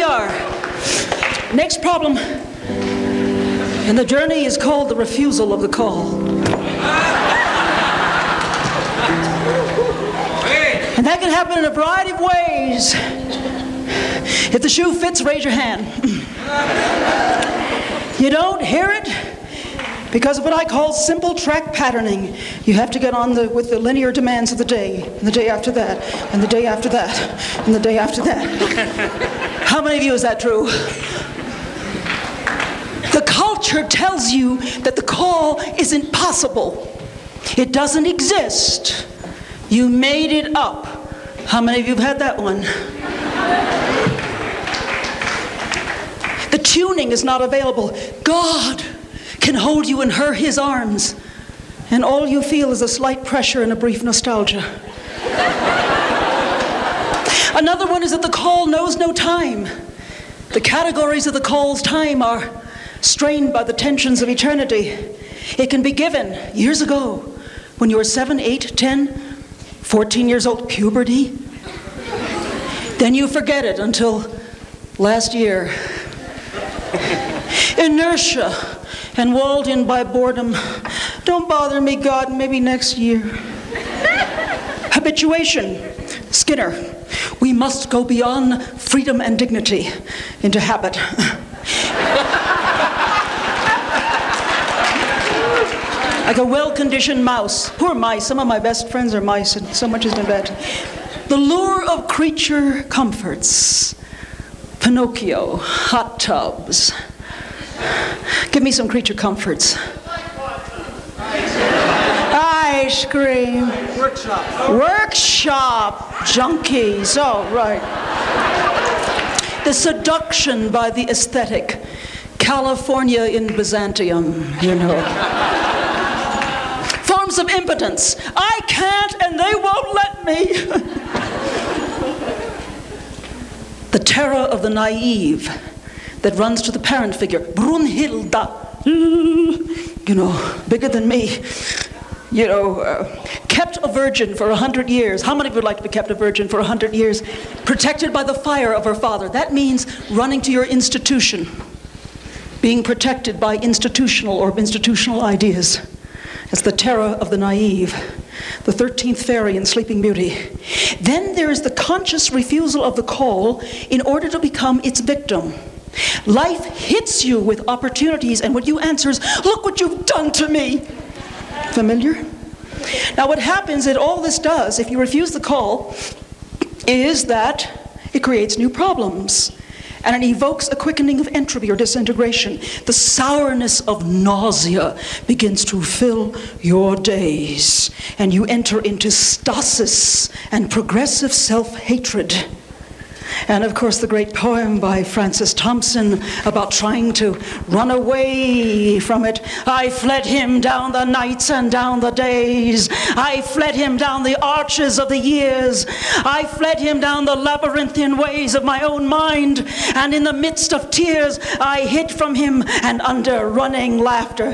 are. Next problem. And the journey is called the refusal of the call. And that can happen in a variety of ways. If the shoe fits, raise your hand. You don't hear it because of what I call simple track patterning. You have to get on with the linear demands of the day, and the day after that, and the day after that, and the day after that. How many of you is that true? The culture tells you that the call isn't possible. It doesn't exist. You made it up. How many of you have had that one? The tuning is not available. God can hold you in his arms, and all you feel is a slight pressure and a brief nostalgia. Another one is that the call knows no time. The categories of the call's time are strained by the tensions of eternity. It can be given years ago when you were 7, 8, 10, 14 years old, puberty. Then you forget it until last year. Inertia and walled in by boredom. Don't bother me, God, maybe next year. Habituation. Skinner. We must go beyond freedom and dignity into habit. Like a well-conditioned mouse. Poor mice. Some of my best friends are mice, and so much has been bad. The lure of creature comforts. Pinocchio, hot tubs. Give me some creature comforts. Ice cream. Workshop. Junkies. Oh, right. The seduction by the aesthetic. California in Byzantium, you know. Forms of impotence. I can't and they won't let me. The terror of the naive that runs to the parent figure. Brunhilda. You know, bigger than me. You know, kept a virgin for 100 years. How many of you would like to be kept a virgin for 100 years? Protected by the fire of her father. That means running to your institution. Being protected by institutional ideas. It's the terror of the naive. The 13th fairy in Sleeping Beauty. Then there is the conscious refusal of the call in order to become its victim. Life hits you with opportunities, and what you answer is, look what you've done to me. Familiar? Now what happens that all this does, if you refuse the call, is that it creates new problems. And it evokes a quickening of entropy or disintegration. The sourness of nausea begins to fill your days. And you enter into stasis and progressive self-hatred. And of course the great poem by Francis Thompson about trying to run away from it. I fled him down the nights and down the days. I fled him down the arches of the years. I fled him down the labyrinthine ways of my own mind. And in the midst of tears, I hid from him and under running laughter.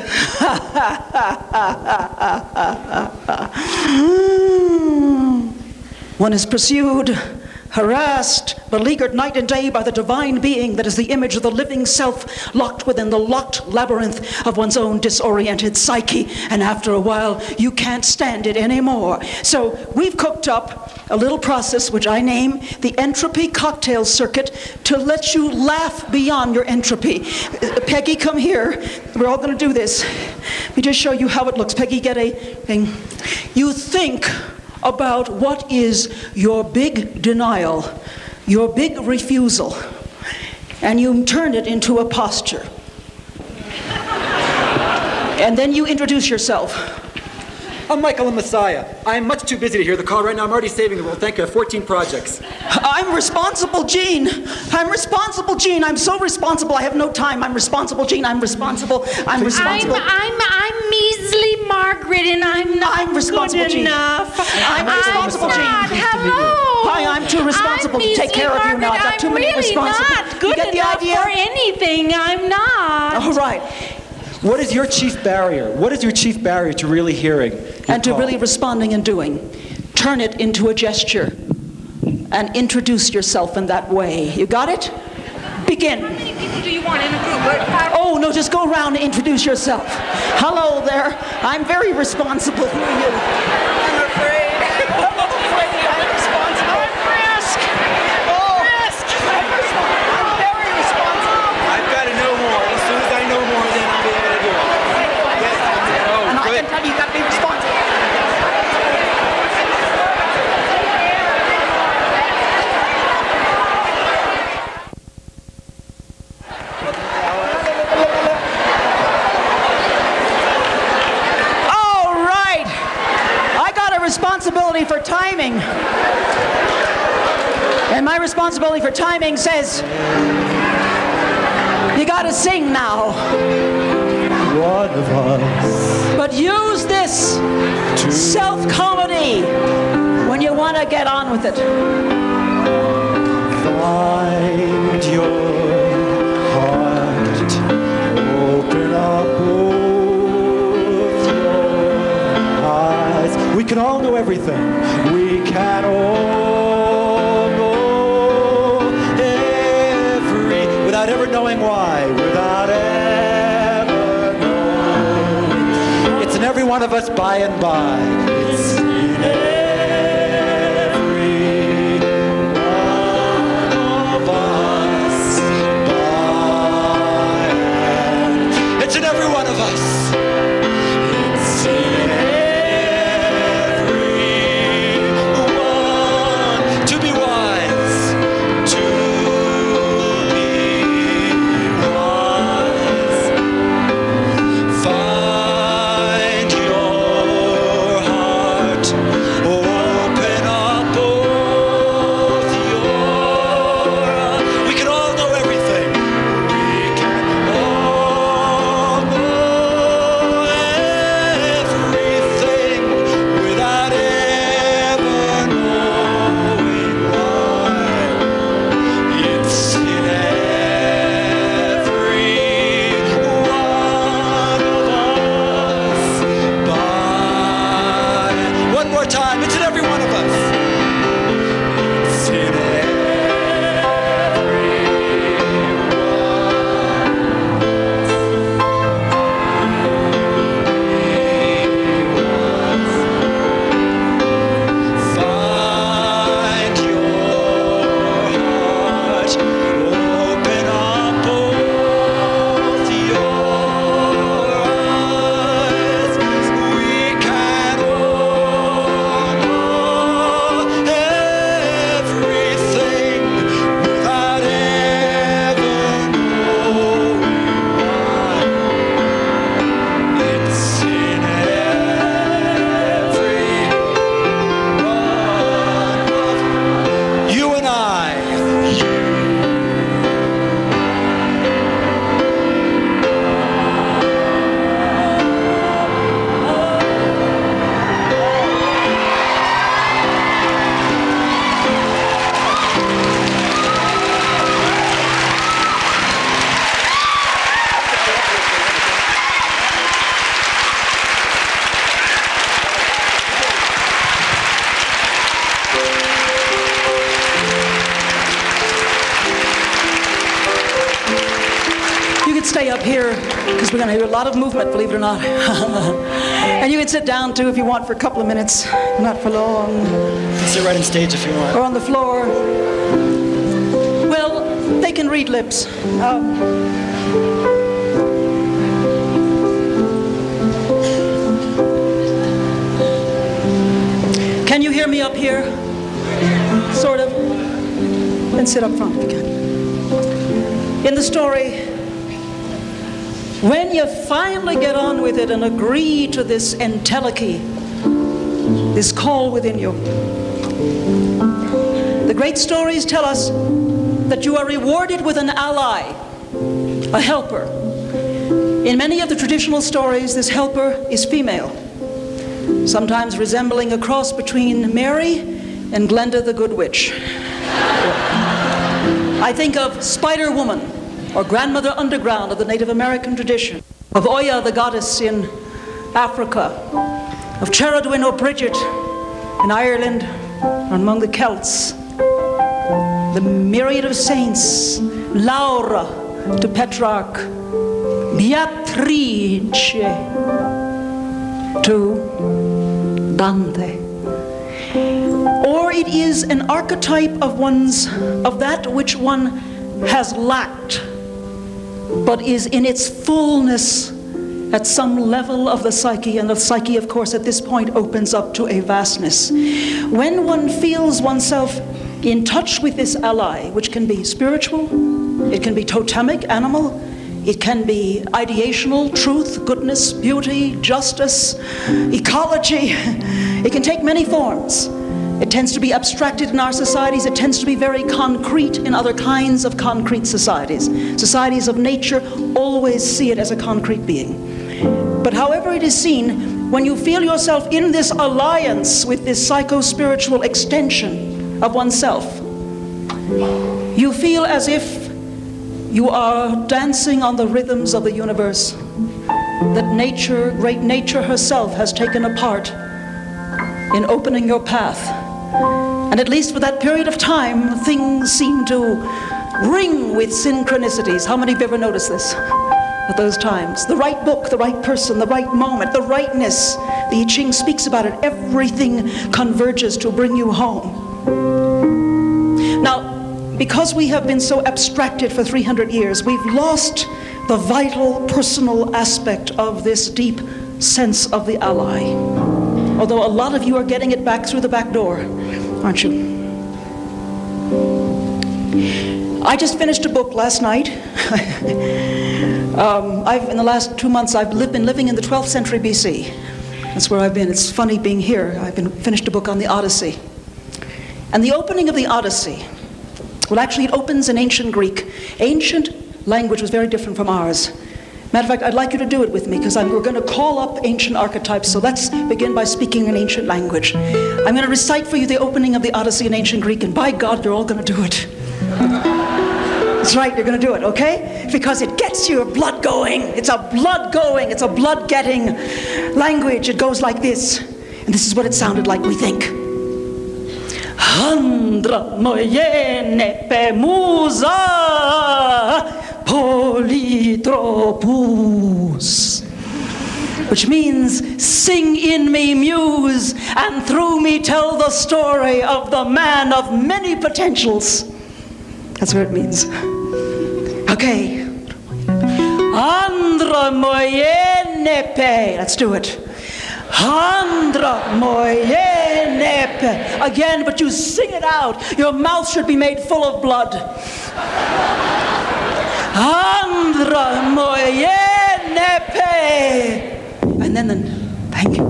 One is pursued, harassed, beleaguered night and day by the divine being that is the image of the living self locked within the locked labyrinth of one's own disoriented psyche. And after a while, you can't stand it anymore. So we've cooked up a little process which I name the entropy cocktail circuit to let you laugh beyond your entropy. Peggy, come here. We're all going to do this. Let me just show you how it looks. Peggy, get a thing. You think about what is your big denial, your big refusal, and you turn it into a posture. And then you introduce yourself. I'm Michael and Messiah. I'm much too busy to hear the call right now. I'm already saving the world. Thank you. I have 14 projects. I'm responsible, Gene. I'm responsible, Gene. I'm so responsible. I have no time. I'm responsible, Gene. I'm responsible. I'm responsible. I'm measly Margaret, and I'm not I'm responsible, good Gene. enough. I'm responsible, I'm Gene. not. Hello. Hi, I'm too responsible to take care of you now. I've got too many responsibilities. I'm really not good You get the enough idea? for anything. I'm not. All right. What is your chief barrier? What is your chief barrier to really hearing your And to call? really responding and doing. Turn it into a gesture and introduce yourself in that way. You got it? Begin. How many people do you want in a group? Oh, no, just go around and introduce yourself. Hello there. I'm very responsible. Who are you? I'm afraid. I'm afraid I'm responsible. Risk. Oh, risk. I'm very responsible. I've got to know more. As soon as I know more, then I'll be able to do it. Yes, And I can tell you, you got to be responsible. All right. I got a responsibility for timing. And my responsibility for timing says, you got to sing now. One of us. But use this self-comedy when you want to get on with it. Find your heart. Open up both your eyes. We can all know everything. We can all know without ever knowing why. Without ever knowing. It's in every one of us by and by. It's in every one of us by and it's in every one of us. It's in every one to be wise, to be wise. Find your heart, open up both your. We can all know everything. We can all know everything without ever knowing why. It's in every one of us. By one more time, it's in every one of us. It's in Find your heart, open up both your eyes. We can all know everything without ever knowing why. It's in every one of you and I. You can stay up here because we're going to hear a lot of movement, believe it or not. And you can sit down too if you want for a couple of minutes, not for long. You can sit right on stage if you want. Or on the floor. Well, they can read lips. Can you hear me up here? Sort of. Then sit up front if you can. In the story, when you finally get on with it and agree to this entelechy, this call within you, the great stories tell us that you are rewarded with an ally, a helper. In many of the traditional stories, this helper is female, sometimes resembling a cross between Mary and Glenda the Good Witch. I think of Spider Woman, or Grandmother Underground of the Native American tradition, of Oya the goddess in Africa, of Cheradwin or Bridget in Ireland, or among the Celts, the myriad of saints Laura to Petrarch, Beatrice to Dante. Or it is an archetype of that which one has lacked, but is in its fullness at some level of the psyche, and the psyche, of course, at this point opens up to a vastness. When one feels oneself in touch with this ally, which can be spiritual, it can be totemic, animal, it can be ideational, truth, goodness, beauty, justice, ecology. It can take many forms. It tends to be abstracted in our societies. It tends to be very concrete in other kinds of concrete societies. Societies of nature always see it as a concrete being. But however it is seen, when you feel yourself in this alliance with this psycho-spiritual extension of oneself, you feel as if you are dancing on the rhythms of the universe, that nature, great nature herself, has taken a part in opening your path. And at least for that period of time, things seem to ring with synchronicities. How many have ever noticed this at those times? The right book, the right person, the right moment, the rightness. The I Ching speaks about it. Everything converges to bring you home. Now, because we have been so abstracted for 300 years, we've lost the vital personal aspect of this deep sense of the ally. Although a lot of you are getting it back through the back door, aren't you? I just finished a book last night. In the last 2 months, I've been living in the 12th century BC. That's where I've been. It's funny being here. Finished a book on the Odyssey. And the opening of the Odyssey, well, actually, it opens in ancient Greek. Ancient language was very different from ours. Matter of fact, I'd like you to do it with me, because we're going to call up ancient archetypes. So let's begin by speaking an ancient language. I'm going to recite for you the opening of the Odyssey in ancient Greek, and by God, you're all going to do it. That's right, you're going to do it, okay? Because it gets your blood going. It's a blood-getting language. It goes like this. And this is what it sounded like, we think. Handra moyene pe musa polytropous, which means, sing in me, muse, and through me tell the story of the man of many potentials. That's what it means. Okay. Andra moyenepe. Let's do it. Andra moyenepe. Again, but you sing it out. Your mouth should be made full of blood. Andra moyenepe. And then thank you.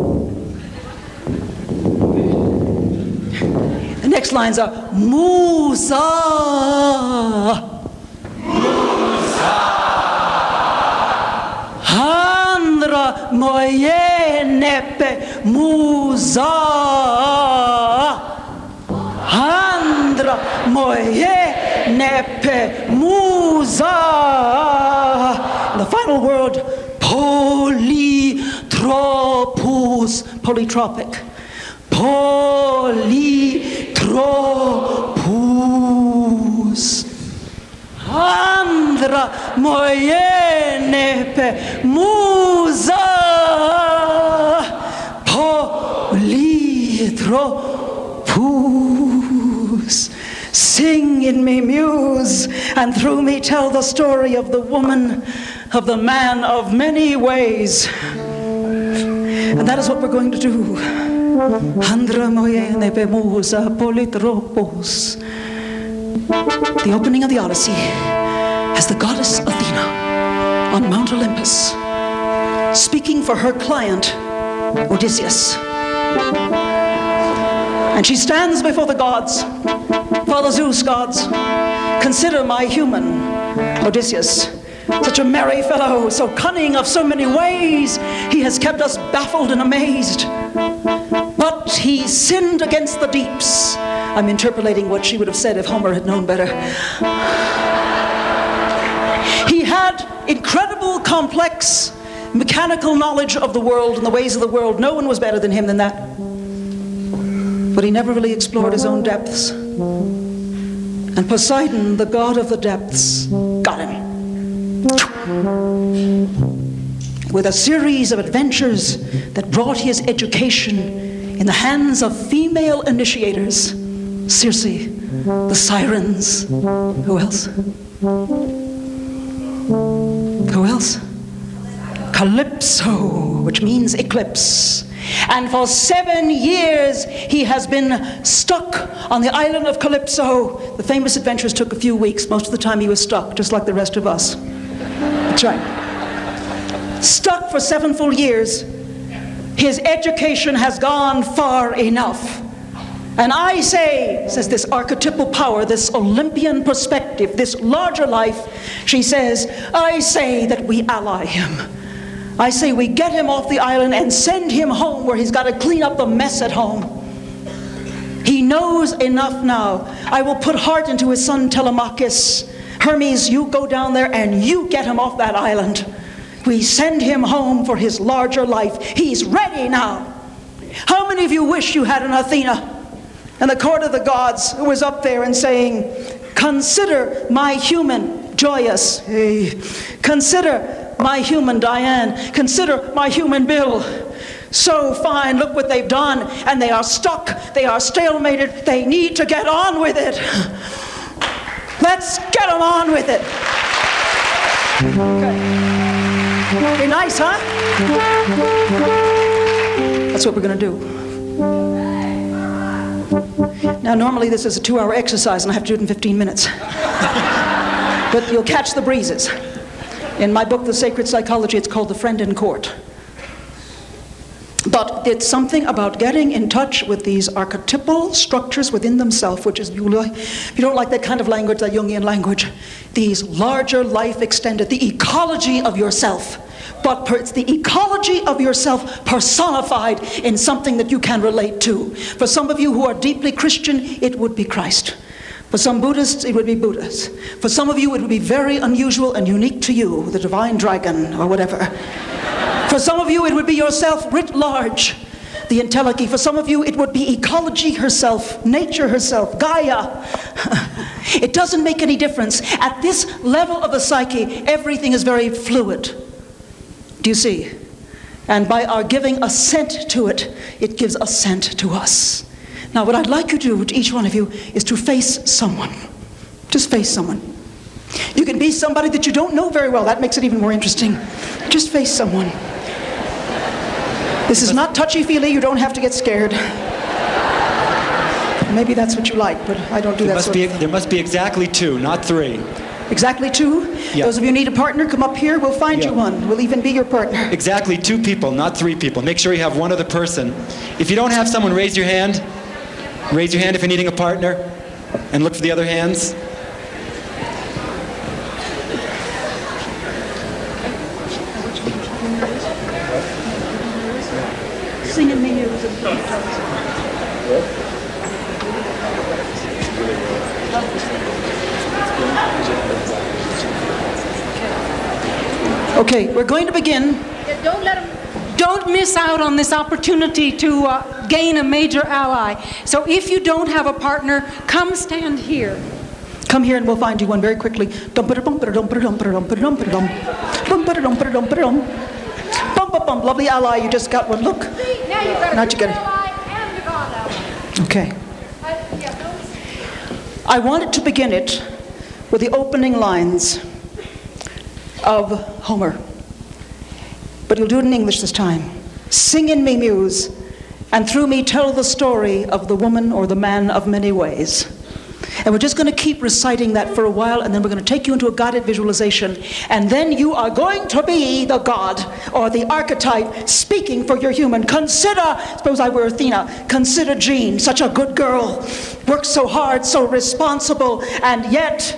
The next lines are Musa. Musa. Andra moyenepe Musa. Andra moyenepe Musa. The final word, polytropous, polytropic. Polytropous. Andra moyenepe musa. Polytropous. Sing in me, muse, and through me tell the story of the woman, of the man of many ways. And that is what we're going to do. Andra moyenepe musa polytropous. The opening of the Odyssey has the goddess Athena on Mount Olympus, speaking for her client, Odysseus. And she stands before the gods. Father Zeus, gods, consider my human Odysseus, such a merry fellow, so cunning of so many ways, he has kept us baffled and amazed. But he sinned against the deeps. I'm interpolating what she would have said if Homer had known better. He had incredible, complex, mechanical knowledge of the world and the ways of the world. No one was better than him than that. But he never really explored his own depths. And Poseidon, the god of the depths, got him. With a series of adventures that brought his education in the hands of female initiators. Circe, the sirens. Who else? Who else? Calypso, which means eclipse. And for 7 years he has been stuck on the island of Calypso. The famous adventures took a few weeks. Most of the time he was stuck, just like the rest of us. That's right. Stuck for 7 full years. His education has gone far enough. And I say, says this archetypal power, this Olympian perspective, this larger life, she says, I say that we ally him. I say we get him off the island and send him home where he's got to clean up the mess at home. He knows enough now. I will put heart into his son Telemachus. Hermes, you go down there and you get him off that island. We send him home for his larger life. He's ready now. How many of you wish you had an Athena and the court of the gods who was up there and saying, consider my human Joyous, consider my human Diane, consider my human Bill. So fine, look what they've done, and they are stuck, they are stalemated, they need to get on with it. Let's get them on with it. Okay. Be nice, huh? That's what we're going to do. Now, normally this is a 2-hour exercise, and I have to do it in 15 minutes. But you'll catch the breezes. In my book, The Sacred Psychology, it's called The Friend in Court. But it's something about getting in touch with these archetypal structures within themselves, which is, if you don't like that kind of language, that Jungian language, these larger life extended, the ecology of yourself. But it's the ecology of yourself personified in something that you can relate to. For some of you who are deeply Christian, it would be Christ. For some Buddhists, it would be Buddhas. For some of you, it would be very unusual and unique to you, the divine dragon or whatever. For some of you, it would be yourself writ large, the entelechy. For some of you, it would be ecology herself, nature herself, Gaia. It doesn't make any difference. At this level of the psyche, everything is very fluid. Do you see? And by our giving assent to it, it gives assent to us. Now, what I'd like you to do, to each one of you, is to face someone. Just face someone. You can be somebody that you don't know very well. That makes it even more interesting. Just face someone. This is not touchy-feely. You don't have to get scared. Maybe that's what you like, but I don't do that sort of thing. There must be exactly 2, not 3. Exactly 2? Yeah. Those of you who need a partner, come up here. We'll find you one. We'll even be your partner. Exactly 2 people, not 3 people. Make sure you have one other person. If you don't have someone, raise your hand. Raise your hand if you're needing a partner. And look for the other hands. Singing me music. Okay, we're going to begin. Don't miss out on this opportunity to gain a major ally. So if you don't have a partner, come stand here. Come here and we'll find you one very quickly. Lovely ally, you just got one. Look. Now you've got Now you get it. ally and a God ally. Okay. I wanted to begin it with the opening lines of Homer. But you'll do it in English this time. Sing in me, muse, and through me tell the story of the woman or the man of many ways. And we're just going to keep reciting that for a while, and then we're going to take you into a guided visualization, and then you are going to be the god or the archetype speaking for your human. Consider, suppose I were Athena, consider Jean, such a good girl, works so hard, so responsible, and yet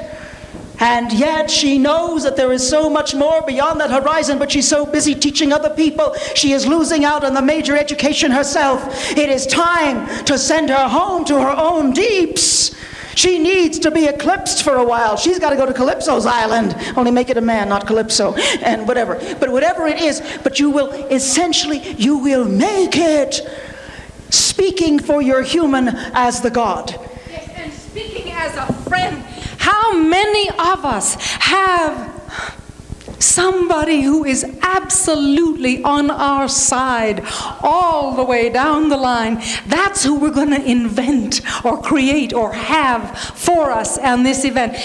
she knows that there is so much more beyond that horizon, but she's so busy teaching other people, she is losing out on the major education herself. It is time to send her home to her own deeps. She needs to be eclipsed for a while. She's got to go to Calypso's island. Only make it a man, not Calypso, and whatever. But whatever it is, but you will make it speaking for your human as the god. Yes, and speaking as a friend how many of us have somebody who is absolutely on our side all the way down the line? That's who we're going to invent or create or have for us on this event.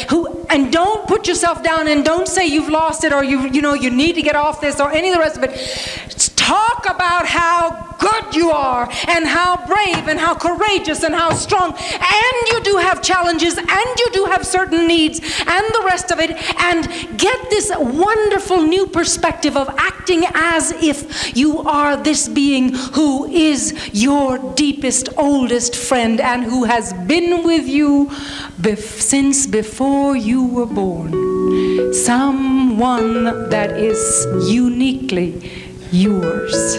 And don't put yourself down and don't say you've lost it or you need to get off this or any of the rest of it. Talk about how good you are and how brave and how courageous and how strong. And you do have challenges and you do have certain needs and the rest of it. And get this wonderful new perspective of acting as if you are this being who is your deepest, oldest friend and who has been with you since before you were born. Someone that is uniquely yours.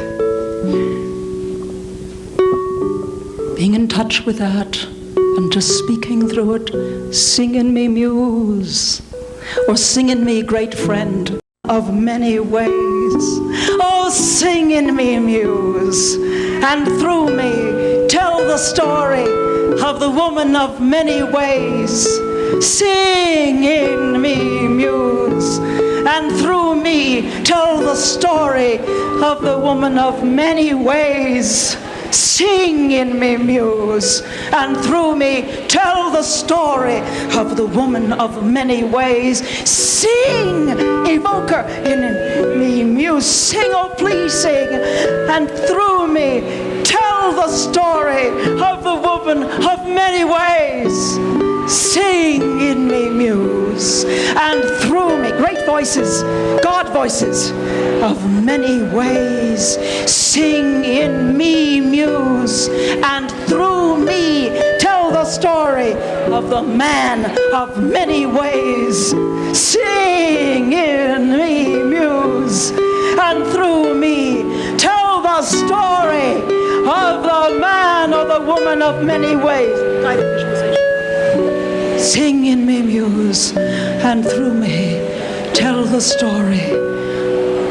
Being in touch with that and just speaking through it, singing me muse, or singing me great friend of many ways. Oh, singing me muse, and through me tell the story of the woman of many ways. Singing me muse, and through me tell the story of the woman of many ways. Sing in me muse, and through me tell the story of the woman of many ways. Sing, evoker in me muse, sing, oh please sing, and through me tell the story of the woman of many ways. Sing in me muse, and through me, great voices, God voices of many ways. Sing in me muse, and through me tell the story of the man of many ways. Sing in me muse, and through me tell the story of the man or the woman of many ways. Sing in me muse, and through me tell the story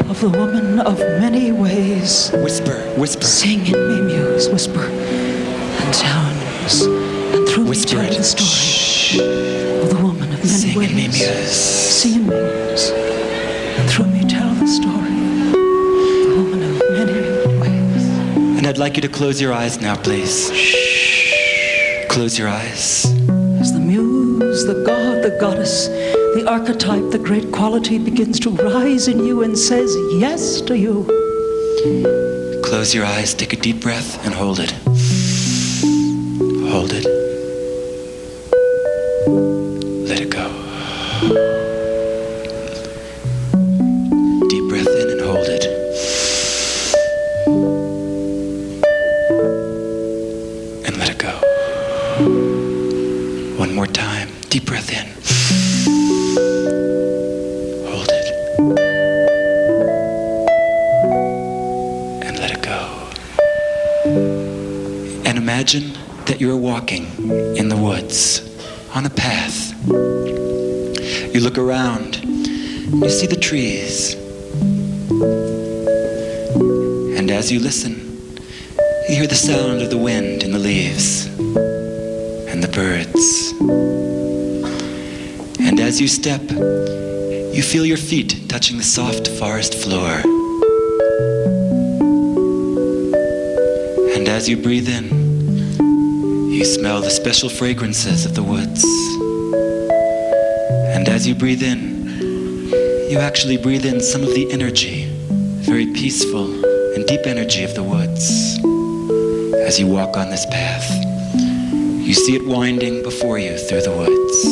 of the woman of many ways. Whisper, whisper. Sing in me muse, whisper, and sounds, and through me tell the story of the woman of many Sing ways. in me muse. Sing in me muse, and through me tell the story of the woman of many ways. And I'd like you to close your eyes now, please. Close your eyes. As the muse, the god, the goddess, the archetype, the great quality begins to rise in you and says yes to you. Close your eyes, take a deep breath, and hold it. Hold it. Let it go. Deep breath in and hold it. And let it go. One more time. Deep breath in. Hold it. And let it go. And imagine that you're walking in the woods on a path. You look around. You see the trees. And as you listen, you hear the sound of the wind in the leaves and the birds. And as you step, you feel your feet touching the soft forest floor. And as you breathe in, you smell the special fragrances of the woods. And as you breathe in, you actually breathe in some of the energy, very peaceful and deep energy of the woods. As you walk on this path, you see it winding before you through the woods.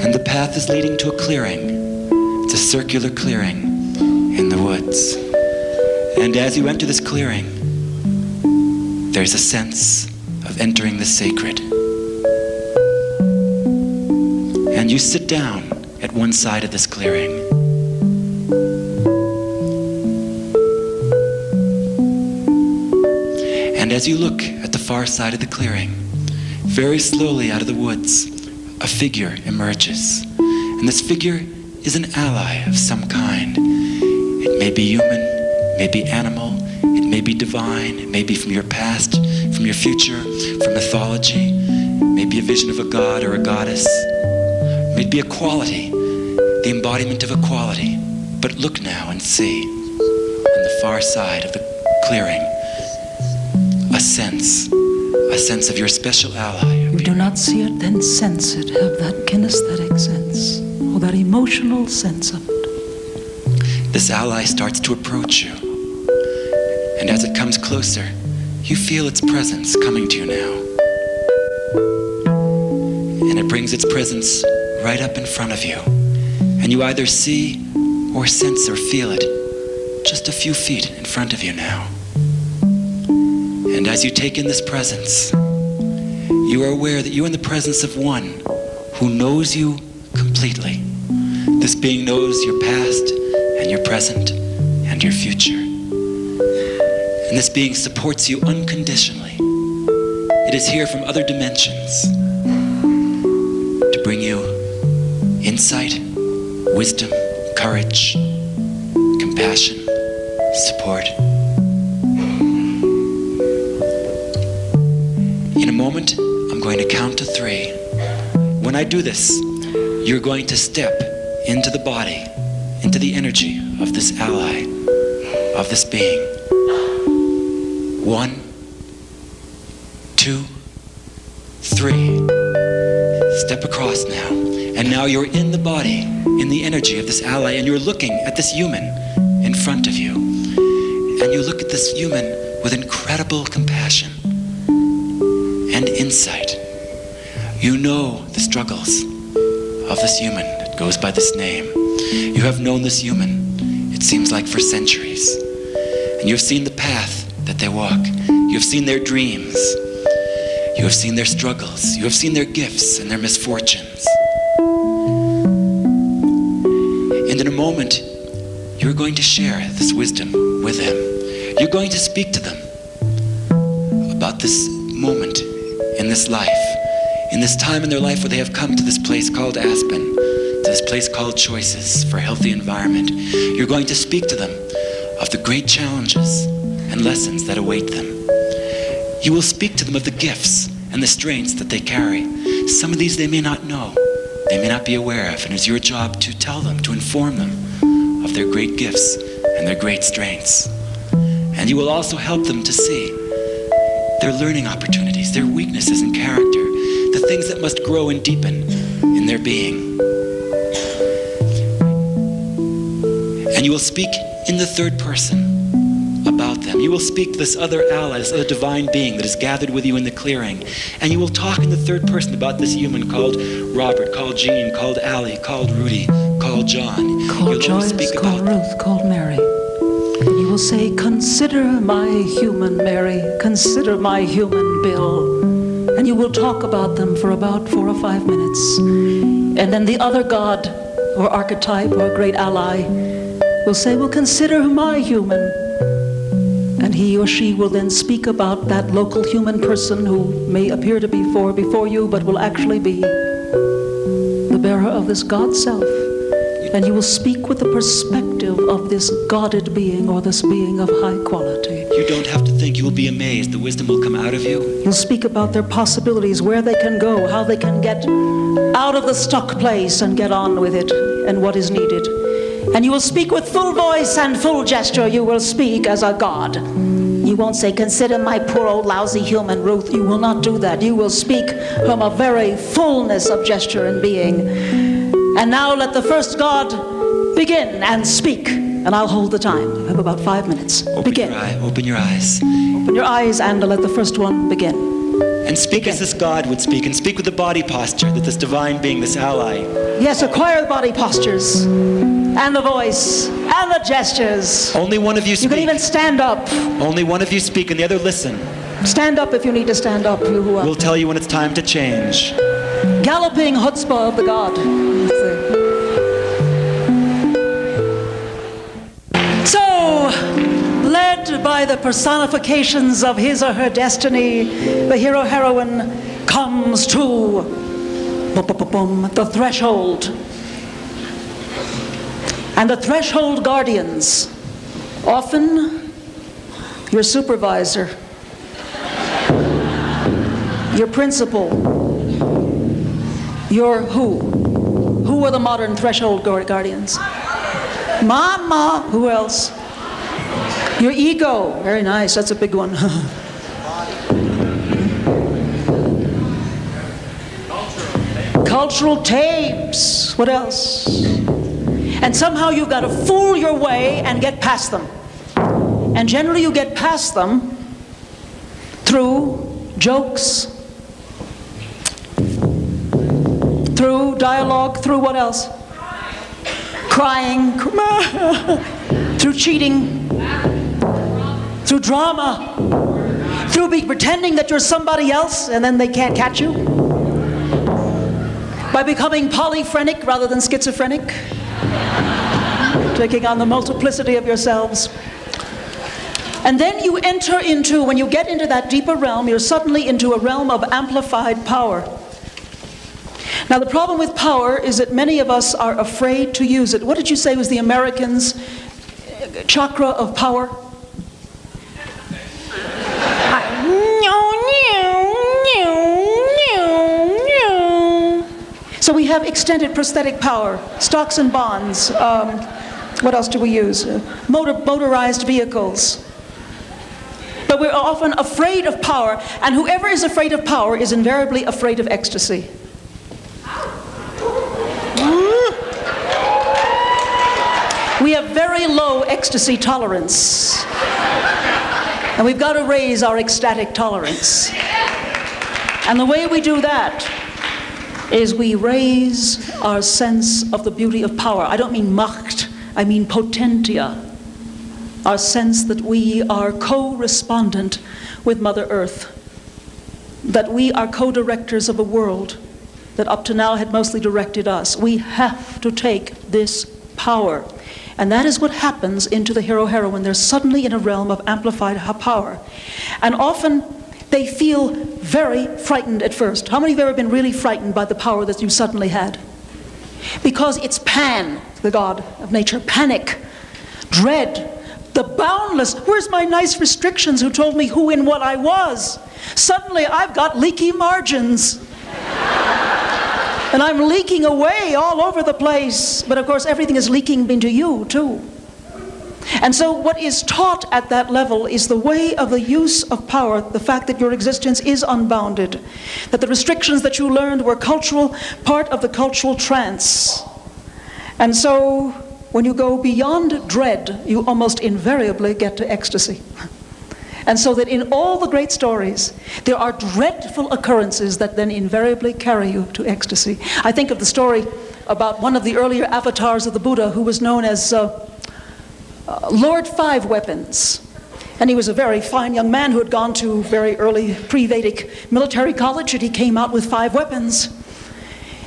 And the path is leading to a clearing. It's a circular clearing in the woods. And as you enter this clearing, there's a sense of entering the sacred. And you sit down at one side of this clearing. And as you look at the far side of the clearing, very slowly out of the woods, a figure emerges. And this figure is an ally of some kind. It may be human, it may be animal, it may may be divine, it may be from your past, from your future, from mythology, it may be a vision of a god or a goddess, it may be a quality, the embodiment of a quality. But look now and see, on the far side of the clearing, a sense of your special ally. You do not see it, then sense it. Have that kinesthetic sense, or that emotional sense of it. This ally starts to approach you. And as it comes closer, you feel its presence coming to you now. And it brings its presence right up in front of you. And you either see or sense or feel it just a few feet in front of you now. And as you take in this presence, you are aware that you're in the presence of one who knows you completely. This being knows your past and your present and your future. And this being supports you unconditionally. It is here from other dimensions to bring you insight, wisdom, courage, compassion, support. In a moment, I'm going to count to 3. When I do this, you're going to step into the body, into the energy of this ally, of this being. 1, 2, 3. Step across now. And now you're in the body, in the energy of this ally, and you're looking at this human in front of you. And you look at this human with incredible compassion and insight. You know the struggles of this human that goes by this name. You have known this human, it seems like for centuries. And you've seen the path that they walk. You've seen their dreams. You have seen their struggles. You have seen their gifts and their misfortunes. And in a moment, you're going to share this wisdom with them. You're going to speak to them about this moment in this life, in this time in their life where they have come to this place called Aspen, to this place called Choices for a Healthy Environment. You're going to speak to them of the great challenges and lessons that await them. You will speak to them of the gifts and the strengths that they carry. Some of these they may not know, they may not be aware of, and it's your job to tell them, to inform them of their great gifts and their great strengths. And you will also help them to see their learning opportunities, their weaknesses and character, the things that must grow and deepen in their being. And you will speak in the third person about them. You will speak to this other ally, this other divine being that is gathered with you in the clearing. And you will talk in the third person about this human called Robert, called Jean, called Allie, called Rudy, called John. Called Joyce, called Ruth, called Mary. And you will say, consider my human Mary, consider my human Bill. And you will talk about them for about 4 or 5 minutes. And then the other god or archetype or great ally will say, well, consider my human. And he or she will then speak about that local human person who may appear to be before you, but will actually be the bearer of this God self. And you will speak with the perspective of this godded being or this being of high quality. You don't have to think, you will be amazed. The wisdom will come out of you. You'll speak about their possibilities, where they can go, how they can get out of the stuck place and get on with it, and what is needed. And you will speak with full voice and full gesture. You will speak as a god. You won't say, consider my poor old lousy human Ruth. You will not do that. You will speak from a very fullness of gesture and being. And now let the first god begin and speak. And I'll hold the time. You have about 5 minutes. Begin. Open your eyes. Open your eyes and let the first one begin. And speak as this God would speak, and speak with the body posture that this divine being, this ally. Yes, acquire the body postures, and the voice, and the gestures. Only one of you speak. You can even stand up. Only one of you speak, and the other listen. Stand up if you need to stand up. We'll tell you when it's time to change. Galloping chutzpah of the god. So, led by the personifications of his or her destiny, the hero-heroine comes to the threshold. And the threshold guardians, often your supervisor, your principal, your who? Who are the modern threshold guardians? Mama. Who else? Your ego. Very nice. That's a big one. Cultural tapes. What else? And somehow you've got to fool your way and get past them. And generally you get past them through jokes, through dialogue, through what else? Crying, through cheating, through drama, through pretending that you're somebody else and then they can't catch you, by becoming polyphrenic rather than schizophrenic, taking on the multiplicity of yourselves. And then you enter into, when you get into that deeper realm, you're suddenly into a realm of amplified power. Now the problem with power is that many of us are afraid to use it. What did you say was the Americans' chakra of power? So we have extended prosthetic power, stocks and bonds. What else do we use? Motorized vehicles. But we're often afraid of power, and whoever is afraid of power is invariably afraid of ecstasy. We have very low ecstasy tolerance. And we've got to raise our ecstatic tolerance. And the way we do that is we raise our sense of the beauty of power. I don't mean Macht, I mean potentia. Our sense that we are co-respondent with Mother Earth. That we are co-directors of a world that up to now had mostly directed us. We have to take this power. And that is what happens into the hero-heroine. They're suddenly in a realm of amplified power. And often they feel very frightened at first. How many have ever been really frightened by the power that you suddenly had? Because it's Pan, the god of nature, panic, dread, the boundless. Where's my nice restrictions who told me who and what I was? Suddenly I've got leaky margins. And I'm leaking away all over the place. But of course everything is leaking into you too. And so what is taught at that level is the way of the use of power, the fact that your existence is unbounded, that the restrictions that you learned were cultural, part of the cultural trance. And so when you go beyond dread, you almost invariably get to ecstasy. And so that in all the great stories, there are dreadful occurrences that then invariably carry you to ecstasy. I think of the story about one of the earlier avatars of the Buddha who was known as Lord Five Weapons. And he was a very fine young man who had gone to very early pre-Vedic military college, and he came out with 5 weapons.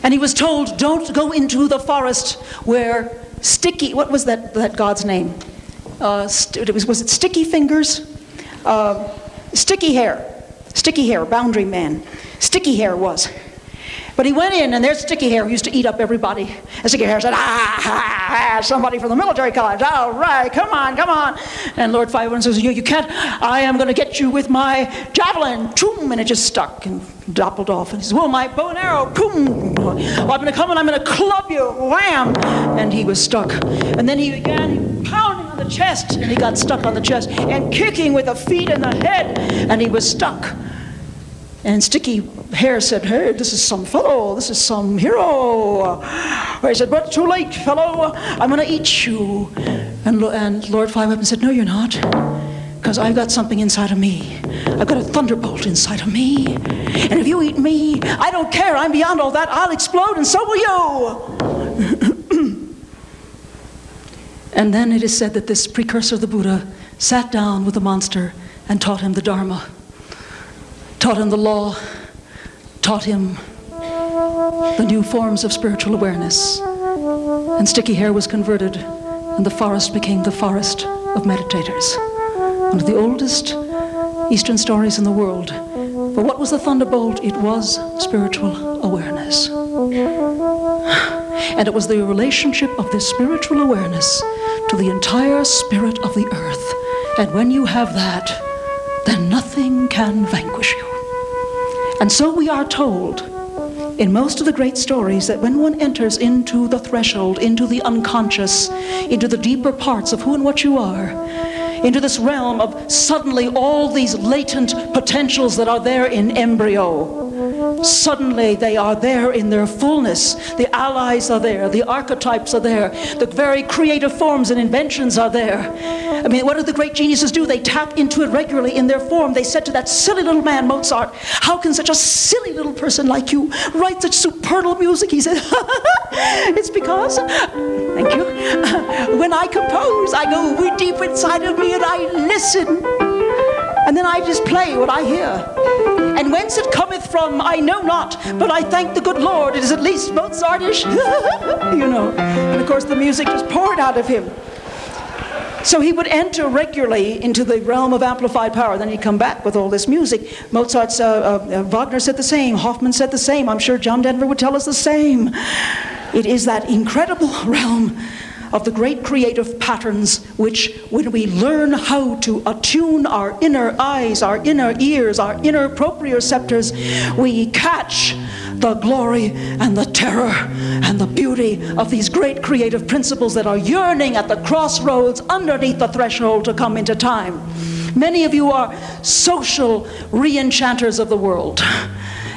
And he was told, don't go into the forest where Sticky, what was that god's name? Was it Sticky Fingers? Sticky Hair, boundary man. Sticky Hair was. But he went in, and there's Sticky Hair, who used to eat up everybody. And Sticky Hair said, somebody from the military college. All right, come on. And Lord Five says, you can't. I am going to get you with my javelin. Choom, and it just stuck and doppled off. And he says, well, my bow and arrow. Boom. Well, I'm going to come and I'm going to club you. Wham. And he was stuck. And then he began pounding on the chest, and he got stuck on the chest, and kicking with the feet in the head, and he was stuck. And Sticky Hair said, hey, this is some fellow, this is some hero. He said, but too late, fellow, I'm going to eat you. And Lord Five Weapons said, no, you're not, because I've got something inside of me. I've got a thunderbolt inside of me. And if you eat me, I don't care, I'm beyond all that. I'll explode, and so will you. And then it is said that this precursor of the Buddha sat down with the monster and taught him the Dharma. Taught him the law, taught him the new forms of spiritual awareness. And Sticky Hair was converted, and the forest became the forest of meditators. One of the oldest Eastern stories in the world. But what was the thunderbolt? It was spiritual awareness. And it was the relationship of this spiritual awareness to the entire spirit of the earth And when you have that, then nothing can vanquish you. And so we are told in most of the great stories that when one enters into the threshold, into the unconscious, into the deeper parts of who and what you are, into this realm of suddenly all these latent potentials that are there in embryo, suddenly they are there in their fullness. The allies are there, the archetypes are there, the very creative forms and inventions are there. I mean, what do the great geniuses do? They tap into it regularly in their form. They said to that silly little man, Mozart, how can such a silly little person like you write such supernal music? He said, it's because, thank you, when I compose, I go deep inside of me and I listen. And then I just play what I hear. And whence it cometh from, I know not, but I thank the good Lord, it is at least Mozartish, you know. And of course the music just poured out of him. So he would enter regularly into the realm of amplified power. Then he'd come back with all this music. Mozart's, Wagner said the same. Hoffman said the same. I'm sure John Denver would tell us the same. It is that incredible realm of the great creative patterns which, when we learn how to attune our inner eyes, our inner ears, our inner proprioceptors, we catch the glory and the terror and the beauty of these great creative principles that are yearning at the crossroads underneath the threshold to come into time. Many of you are social re-enchanters of the world.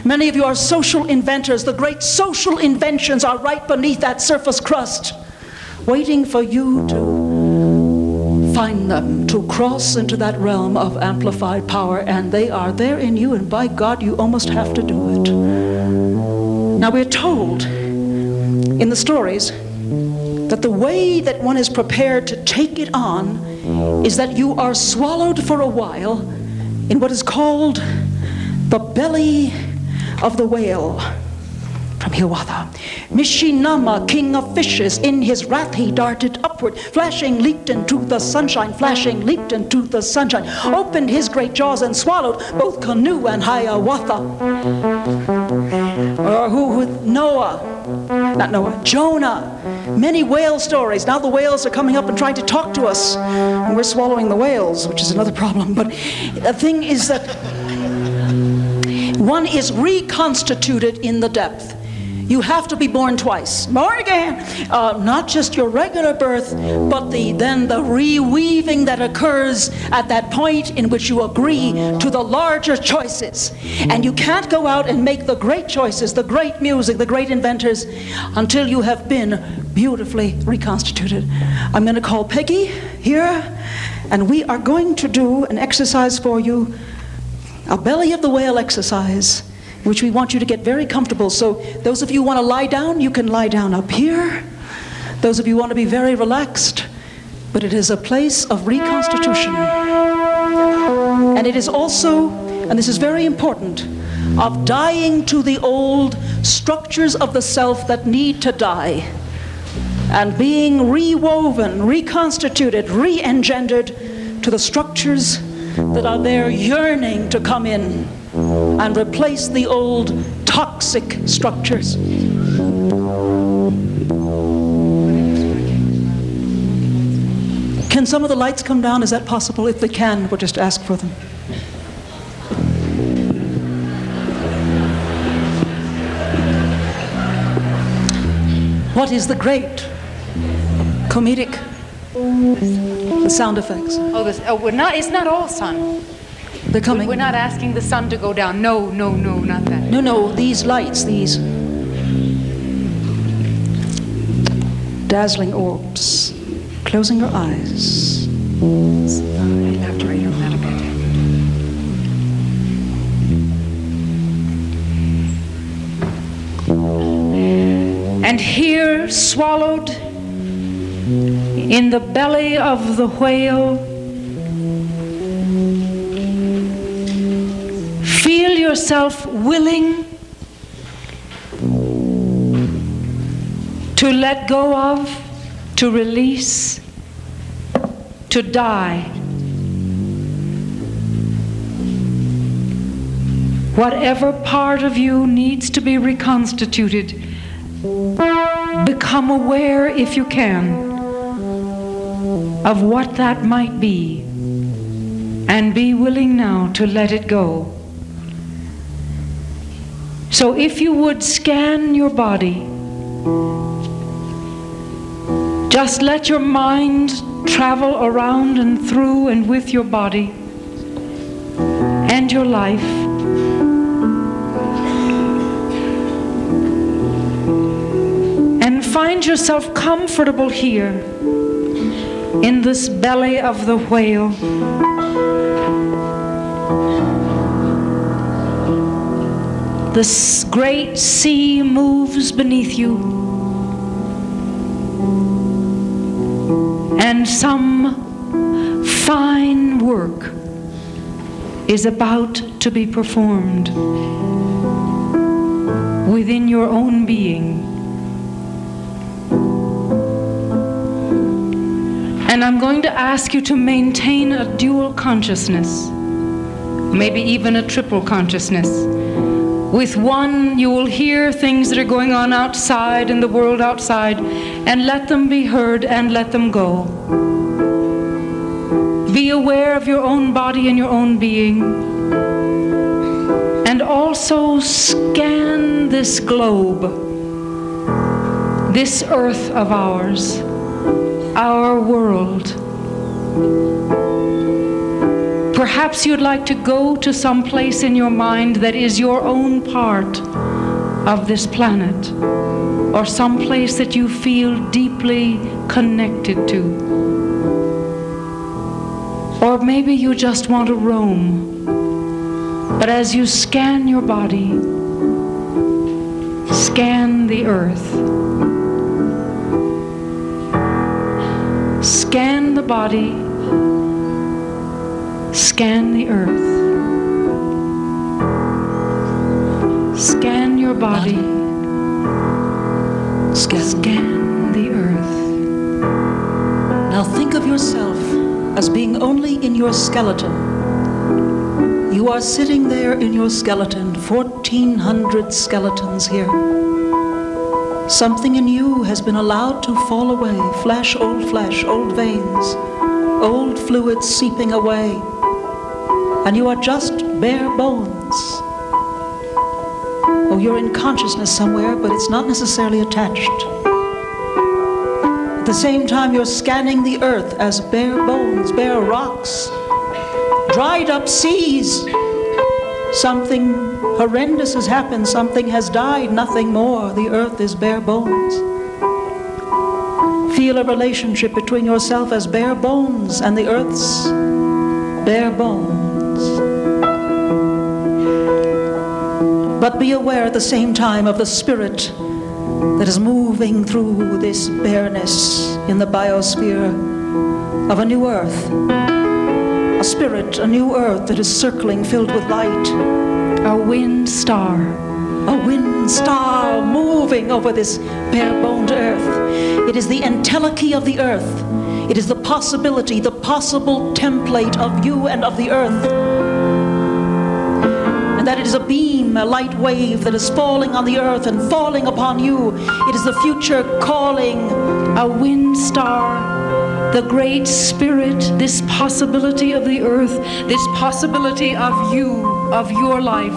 Many of you are social inventors. The great social inventions are right beneath that surface crust, waiting for you to find them, to cross into that realm of amplified power, and they are there in you, and by God, you almost have to do it. Now, we're told in the stories that the way that one is prepared to take it on is that you are swallowed for a while in what is called the belly of the whale. From Hiawatha. Mishinama, king of fishes, in his wrath he darted upward, flashing leaped into the sunshine, flashing leaped into the sunshine, opened his great jaws and swallowed both canoe and Hiawatha. Jonah. Many whale stories. Now the whales are coming up and trying to talk to us, and we're swallowing the whales, which is another problem. But the thing is that one is reconstituted in the depth. You have to be born twice. Born again. Not just your regular birth, but then the reweaving that occurs at that point in which you agree to the larger choices. And you can't go out and make the great choices, the great music, the great inventors, until you have been beautifully reconstituted. I'm going to call Peggy here, and we are going to do an exercise for you, a belly of the whale exercise, which we want you to get very comfortable. So those of you who want to lie down, you can lie down up here. Those of you who want to be very relaxed, but it is a place of reconstitution. And it is also, and this is very important, of dying to the old structures of the self that need to die, and being rewoven, reconstituted, re-engendered to the structures that are there yearning to come in and replace the old toxic structures. Can some of the lights come down? Is that possible? If they can, we'll just ask for them. What is the great comedic? The sound effects. It's not all sun. They're coming. We're not asking the sun to go down. No, not that. No, these lights, these dazzling orbs. Closing your eyes. You'll have to read that a bit. And here, swallowed in the belly of the whale, feel yourself willing to let go of, to release, to die. Whatever part of you needs to be reconstituted, become aware, if you can, of what that might be. and be willing now to let it go. So if you would scan your body, just let your mind travel around and through and with your body and your life. And find yourself comfortable here in this belly of the whale. This great sea moves beneath you, and some fine work is about to be performed within your own being. And I'm going to ask you to maintain a dual consciousness, maybe even a triple consciousness. With one, you will hear things that are going on outside in the world outside, and let them be heard and let them go. Be aware of your own body and your own being, and also scan this globe, this earth of ours, our world. Perhaps you'd like to go to some place in your mind that is your own part of this planet, or some place that you feel deeply connected to. Or maybe you just want to roam. But as you scan your body, scan the earth. Scan the body. Scan the earth. Scan your body. Scan the earth. Now think of yourself as being only in your skeleton. You are sitting there in your skeleton, 1,400 skeletons here. Something in you has been allowed to fall away, flesh, old veins, old fluids seeping away, and you are just bare bones. Oh, you're in consciousness somewhere, but it's not necessarily attached. At the same time, you're scanning the earth as bare bones, bare rocks, dried up seas. Something horrendous has happened, something has died, nothing more. The earth is bare bones. Feel a relationship between yourself as bare bones and the earth's bare bones. But be aware at the same time of the spirit that is moving through this bareness in the biosphere of a new earth. A spirit, a new earth that is circling, filled with light. A wind star. A wind star moving over this bare-boned earth. It is the entelechy of the earth. It is the possibility, the possible template of you and of the earth. And that it is a beam, a light wave that is falling on the earth and falling upon you. It is the future calling. A wind star, the great spirit, this possibility of the earth, this possibility of you, of your life.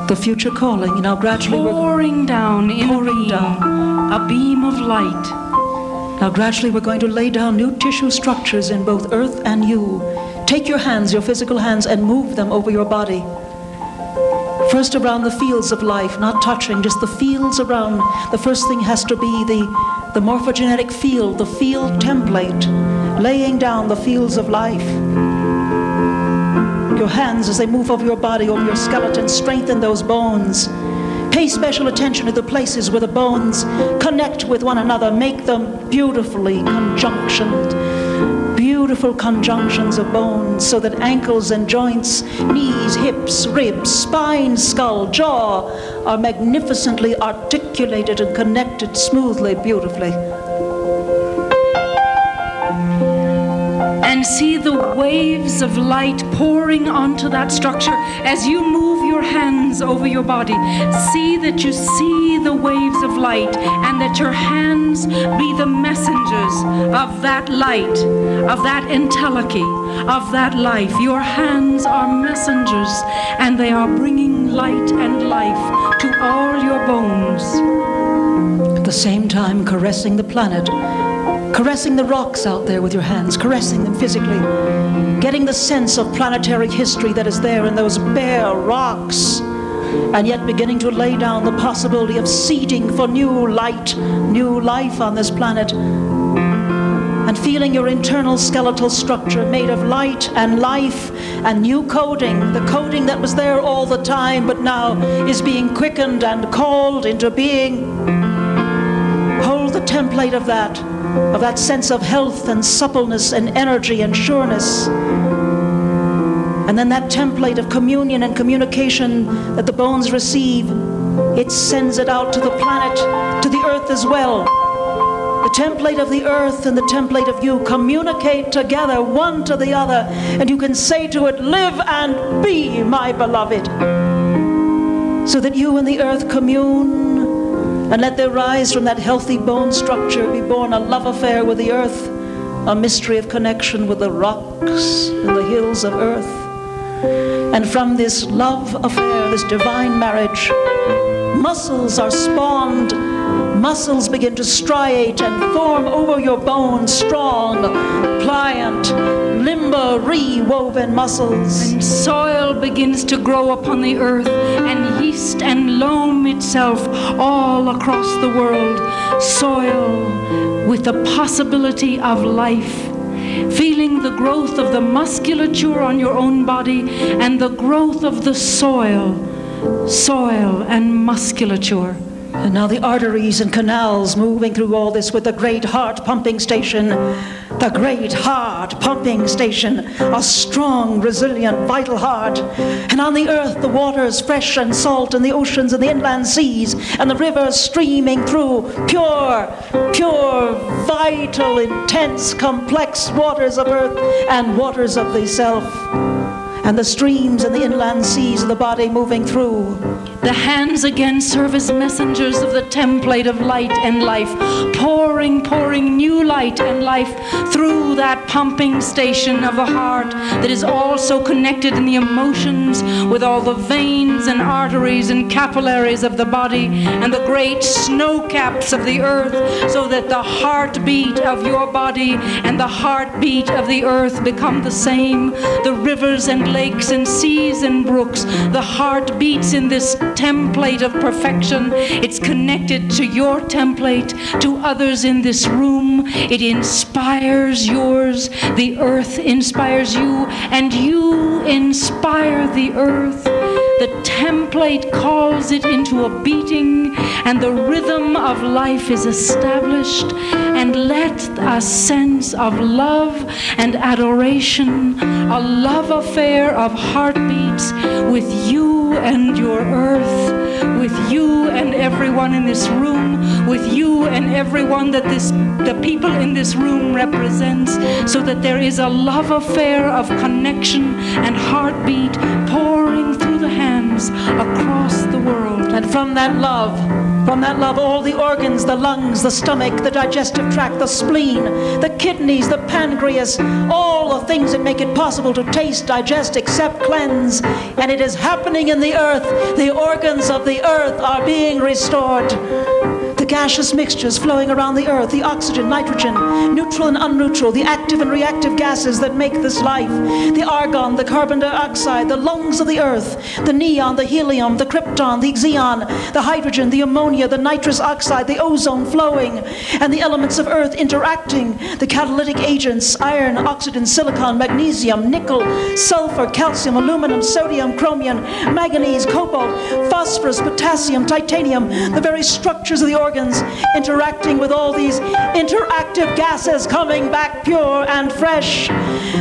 The future calling, now gradually pouring down in a beam of light. Now gradually we're going to lay down new tissue structures in both earth and you. Take your hands, your physical hands, and move them over your body. First around the fields of life, not touching, just the fields around. The first thing has to be the morphogenetic field, the field template, laying down the fields of life. Your hands, as they move over your body, over your skeleton, strengthen those bones. Pay special attention to the places where the bones connect with one another. Make them beautifully conjunctioned. Beautiful conjunctions of bones, so that ankles and joints, knees, hips, ribs, spine, skull, jaw are magnificently articulated and connected smoothly, beautifully. And see the waves of light pouring onto that structure as you move your your hands over your body. See that you see the waves of light, and that your hands be the messengers of that light, of that entelechy, of that life. Your hands are messengers, and they are bringing light and life to all your bones. At the same time, caressing the planet, caressing the rocks out there with your hands, caressing them physically, getting the sense of planetary history that is there in those bare rocks, and yet beginning to lay down the possibility of seeding for new light, new life on this planet, and feeling your internal skeletal structure made of light and life and new coding, the coding that was there all the time but now is being quickened and called into being. Hold the template of that sense of health and suppleness and energy and sureness. And then that template of communion and communication that the bones receive, it sends it out to the planet, to the earth as well. The template of the earth and the template of you communicate together, one to the other, and you can say to it, live and be, my beloved. So that you and the earth commune, and let there rise from that healthy bone structure be born a love affair with the earth, a mystery of connection with the rocks and the hills of earth. And from this love affair, this divine marriage, muscles are spawned. Muscles begin to striate and form over your bones, strong, pliant, limber, rewoven muscles. And soil begins to grow upon the earth, and yeast and loam itself all across the world. Soil with the possibility of life. Feeling the growth of the musculature on your own body and the growth of the soil and musculature. And now the arteries and canals moving through all this with the great heart pumping station. The great heart pumping station, a strong, resilient, vital heart. And on the earth, the waters fresh and salt, and the oceans and the inland seas, and the rivers streaming through pure, vital, intense, complex waters of earth and waters of the self. And the streams and the inland seas of the body moving through. The hands again serve as messengers of the template of light and life, pouring new light and life through that pumping station of the heart that is also connected in the emotions with all the veins and arteries and capillaries of the body and the great snow caps of the earth, so that the heartbeat of your body and the heartbeat of the earth become the same. The rivers and lakes and seas and brooks, the heart beats in this template of perfection. It's connected to your template, to others in this room. It inspires yours. The earth inspires you, and you inspire the earth. The template calls it into a beating, and the rhythm of life is established. And let a sense of love and adoration, a love affair of heartbeats with you and your earth, with you and everyone in this room, with you and everyone that the people in this room represents, so that there is a love affair of connection and heartbeat pouring through the hands across the world. And from that love, all the organs, the lungs, the stomach, the digestive tract, the spleen, the kidneys, the pancreas, all the things that make it possible to taste, digest, accept, cleanse. And it is happening in the earth. The organs of the earth are being restored. The gaseous mixtures flowing around the earth, the oxygen, nitrogen, neutral and unneutral, the active and reactive gases that make this life, the argon, the carbon dioxide, the lungs of the earth, the neon, the helium, the krypton, the xenon, the hydrogen, the ammonia, the nitrous oxide, the ozone flowing, and the elements of earth interacting, the catalytic agents, iron, oxygen, silicon, magnesium, nickel, sulfur, calcium, aluminum, sodium, chromium, manganese, cobalt, phosphorus, potassium, titanium, the very structures of the organs interacting with all these interactive gases coming back pure and fresh.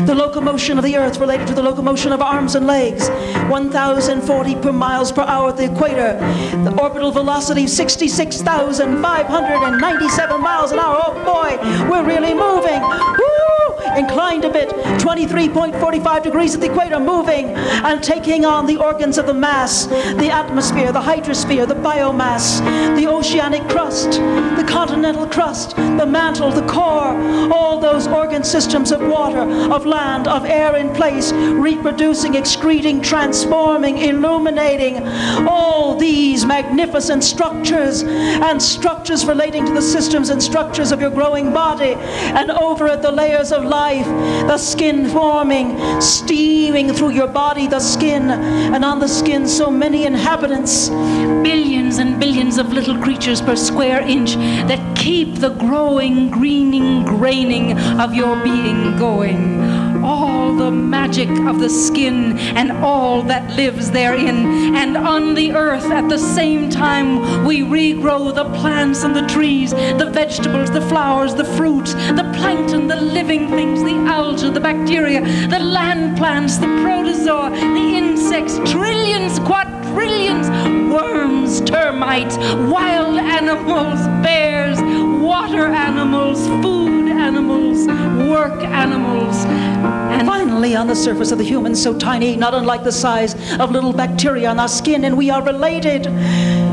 The locomotion of the earth related to the locomotion of arms and legs, 1,040 per miles per hour at the equator. The orbital velocity 66,597 miles an hour. Oh boy, we're really moving. Woo! inclined a bit, 23.45 degrees at the equator, moving and taking on the organs of the mass, the atmosphere, the hydrosphere, the biomass, the oceanic crust, the continental crust, the mantle, the core, all those organ systems of water, of land, of air in place, reproducing, excreting, transforming, illuminating, all these magnificent structures and structures relating to the systems and structures of your growing body, and over it the layers of life, the skin forming, steaming through your body, the skin, and on the skin so many inhabitants, Billions and billions of little creatures per square inch that keep the growing, greening, graining of your being going. All the magic of the skin and all that lives therein. And on the earth at the same time we regrow the plants and the trees, the vegetables, the flowers, the fruits, the plankton, the living things, the algae, the bacteria, the land plants, the protozoa, the insects, trillions, quadrillions, worms, termites, wild animals, bears, water animals, food animals, work animals. And finally, on the surface of the human, so tiny, not unlike the size of little bacteria on our skin, and we are related.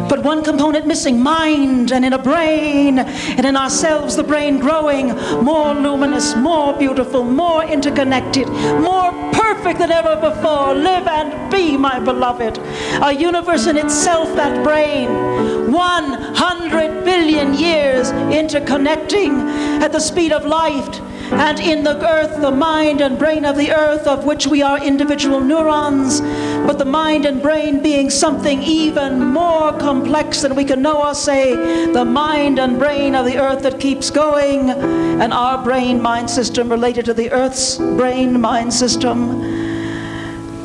But one component missing, mind, and in a brain, and in ourselves the brain growing, more luminous, more beautiful, more interconnected, more perfect than ever before. Live and be, my beloved. A universe in itself, that brain. 100 billion years interconnecting at the speed of light. And in the earth, the mind and brain of the earth, of which we are individual neurons, but the mind and brain being something even more complex than we can know or say, the mind and brain of the earth that keeps going, and our brain-mind system related to the earth's brain-mind system.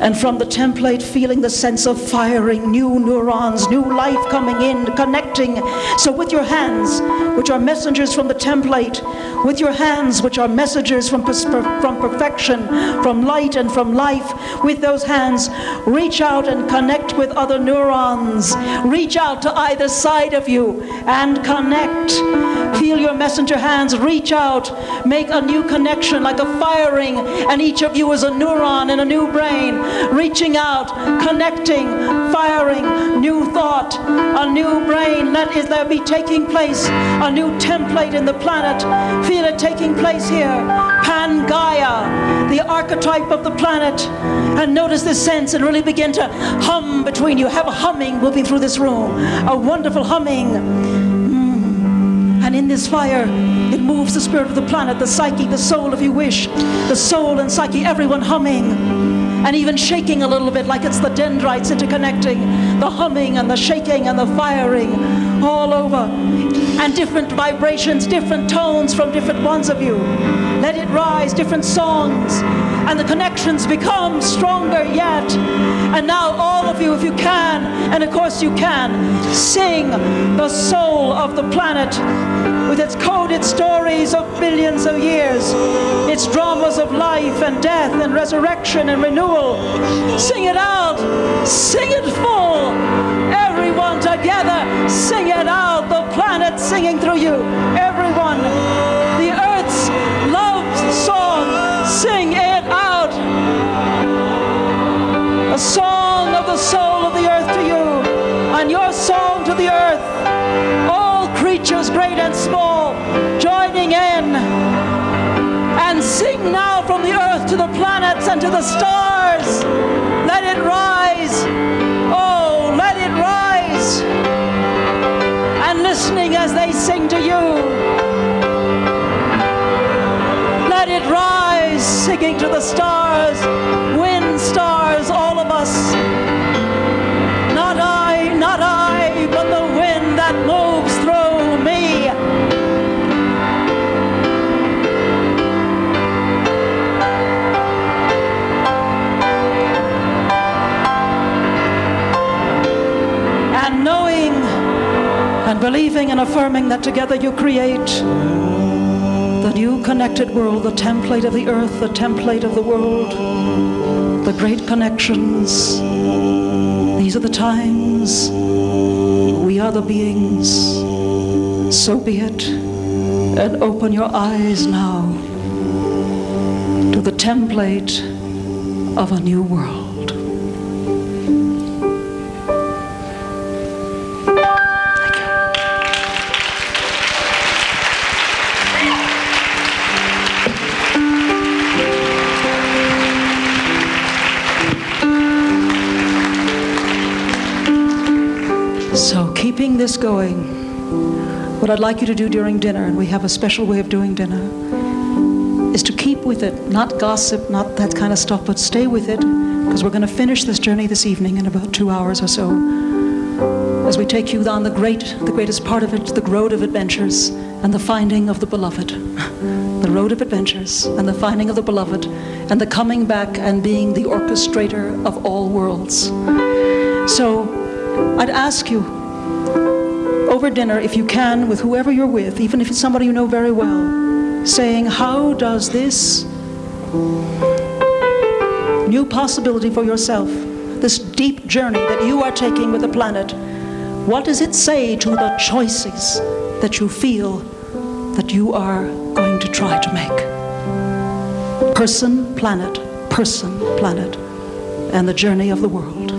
And from the template, feeling the sense of firing, new neurons, new life coming in, connecting. So with your hands, which are messengers from the template, with your hands, which are messengers from perfection, from light and from life, with those hands, reach out and connect with other neurons. Reach out to either side of you and connect. Feel your messenger hands reach out, make a new connection like a firing, and each of you is a neuron in a new brain. Reaching out, connecting, firing, new thought, a new brain. Let there be taking place, a new template in the planet. Feel it taking place here. Pangaia, the archetype of the planet. And notice this sense and really begin to hum between you. Have a humming moving through this room. A wonderful humming. And in this fire, it moves the spirit of the planet, the psyche, the soul, if you wish. The soul and psyche, everyone humming. And even shaking a little bit like it's the dendrites interconnecting, the humming and the shaking and the firing all over. And different vibrations, different tones from different ones of you. Let it rise, different songs. And the connections become stronger yet. And now all of you, if you can, and of course you can, sing the soul of the planet with its coded stories of billions of years, its dramas of life and death and resurrection and renewal. Sing it out, sing it full, everyone together, sing it out, the planet singing through you, everyone, the earth's love song, sing it out, a song of the soul of the earth to you, and your song to the earth, all creatures great and small, joining in, and sing now from the earth to the planets and to the stars. Let it rise. Oh, let it rise. And listening as they sing to you. Let it rise, singing to the stars. Windstars, all of us. Not I, but the wind that moves through me. And knowing and believing and affirming that together you create the new connected world, the template of the earth, the template of the world, the great connections. These are the times. We are the beings. So be it. And open your eyes now. the template of a new world. So keeping this going, what I'd like you to do during dinner, and we have a special way of doing dinner, is to keep with it, not gossip, not that kind of stuff, but stay with it, because we're going to finish this journey this evening in about 2 hours or so, as we take you on the greatest part of it, the road of adventures and the finding of the beloved. The road of adventures and the finding of the beloved, and the coming back and being the orchestrator of all worlds. So I'd ask you, over dinner, if you can, with whoever you're with, even if it's somebody you know very well, saying, how does this new possibility for yourself, this deep journey that you are taking with the planet, what does it say to the choices that you feel that you are going to try to make? Person, planet, and the journey of the world.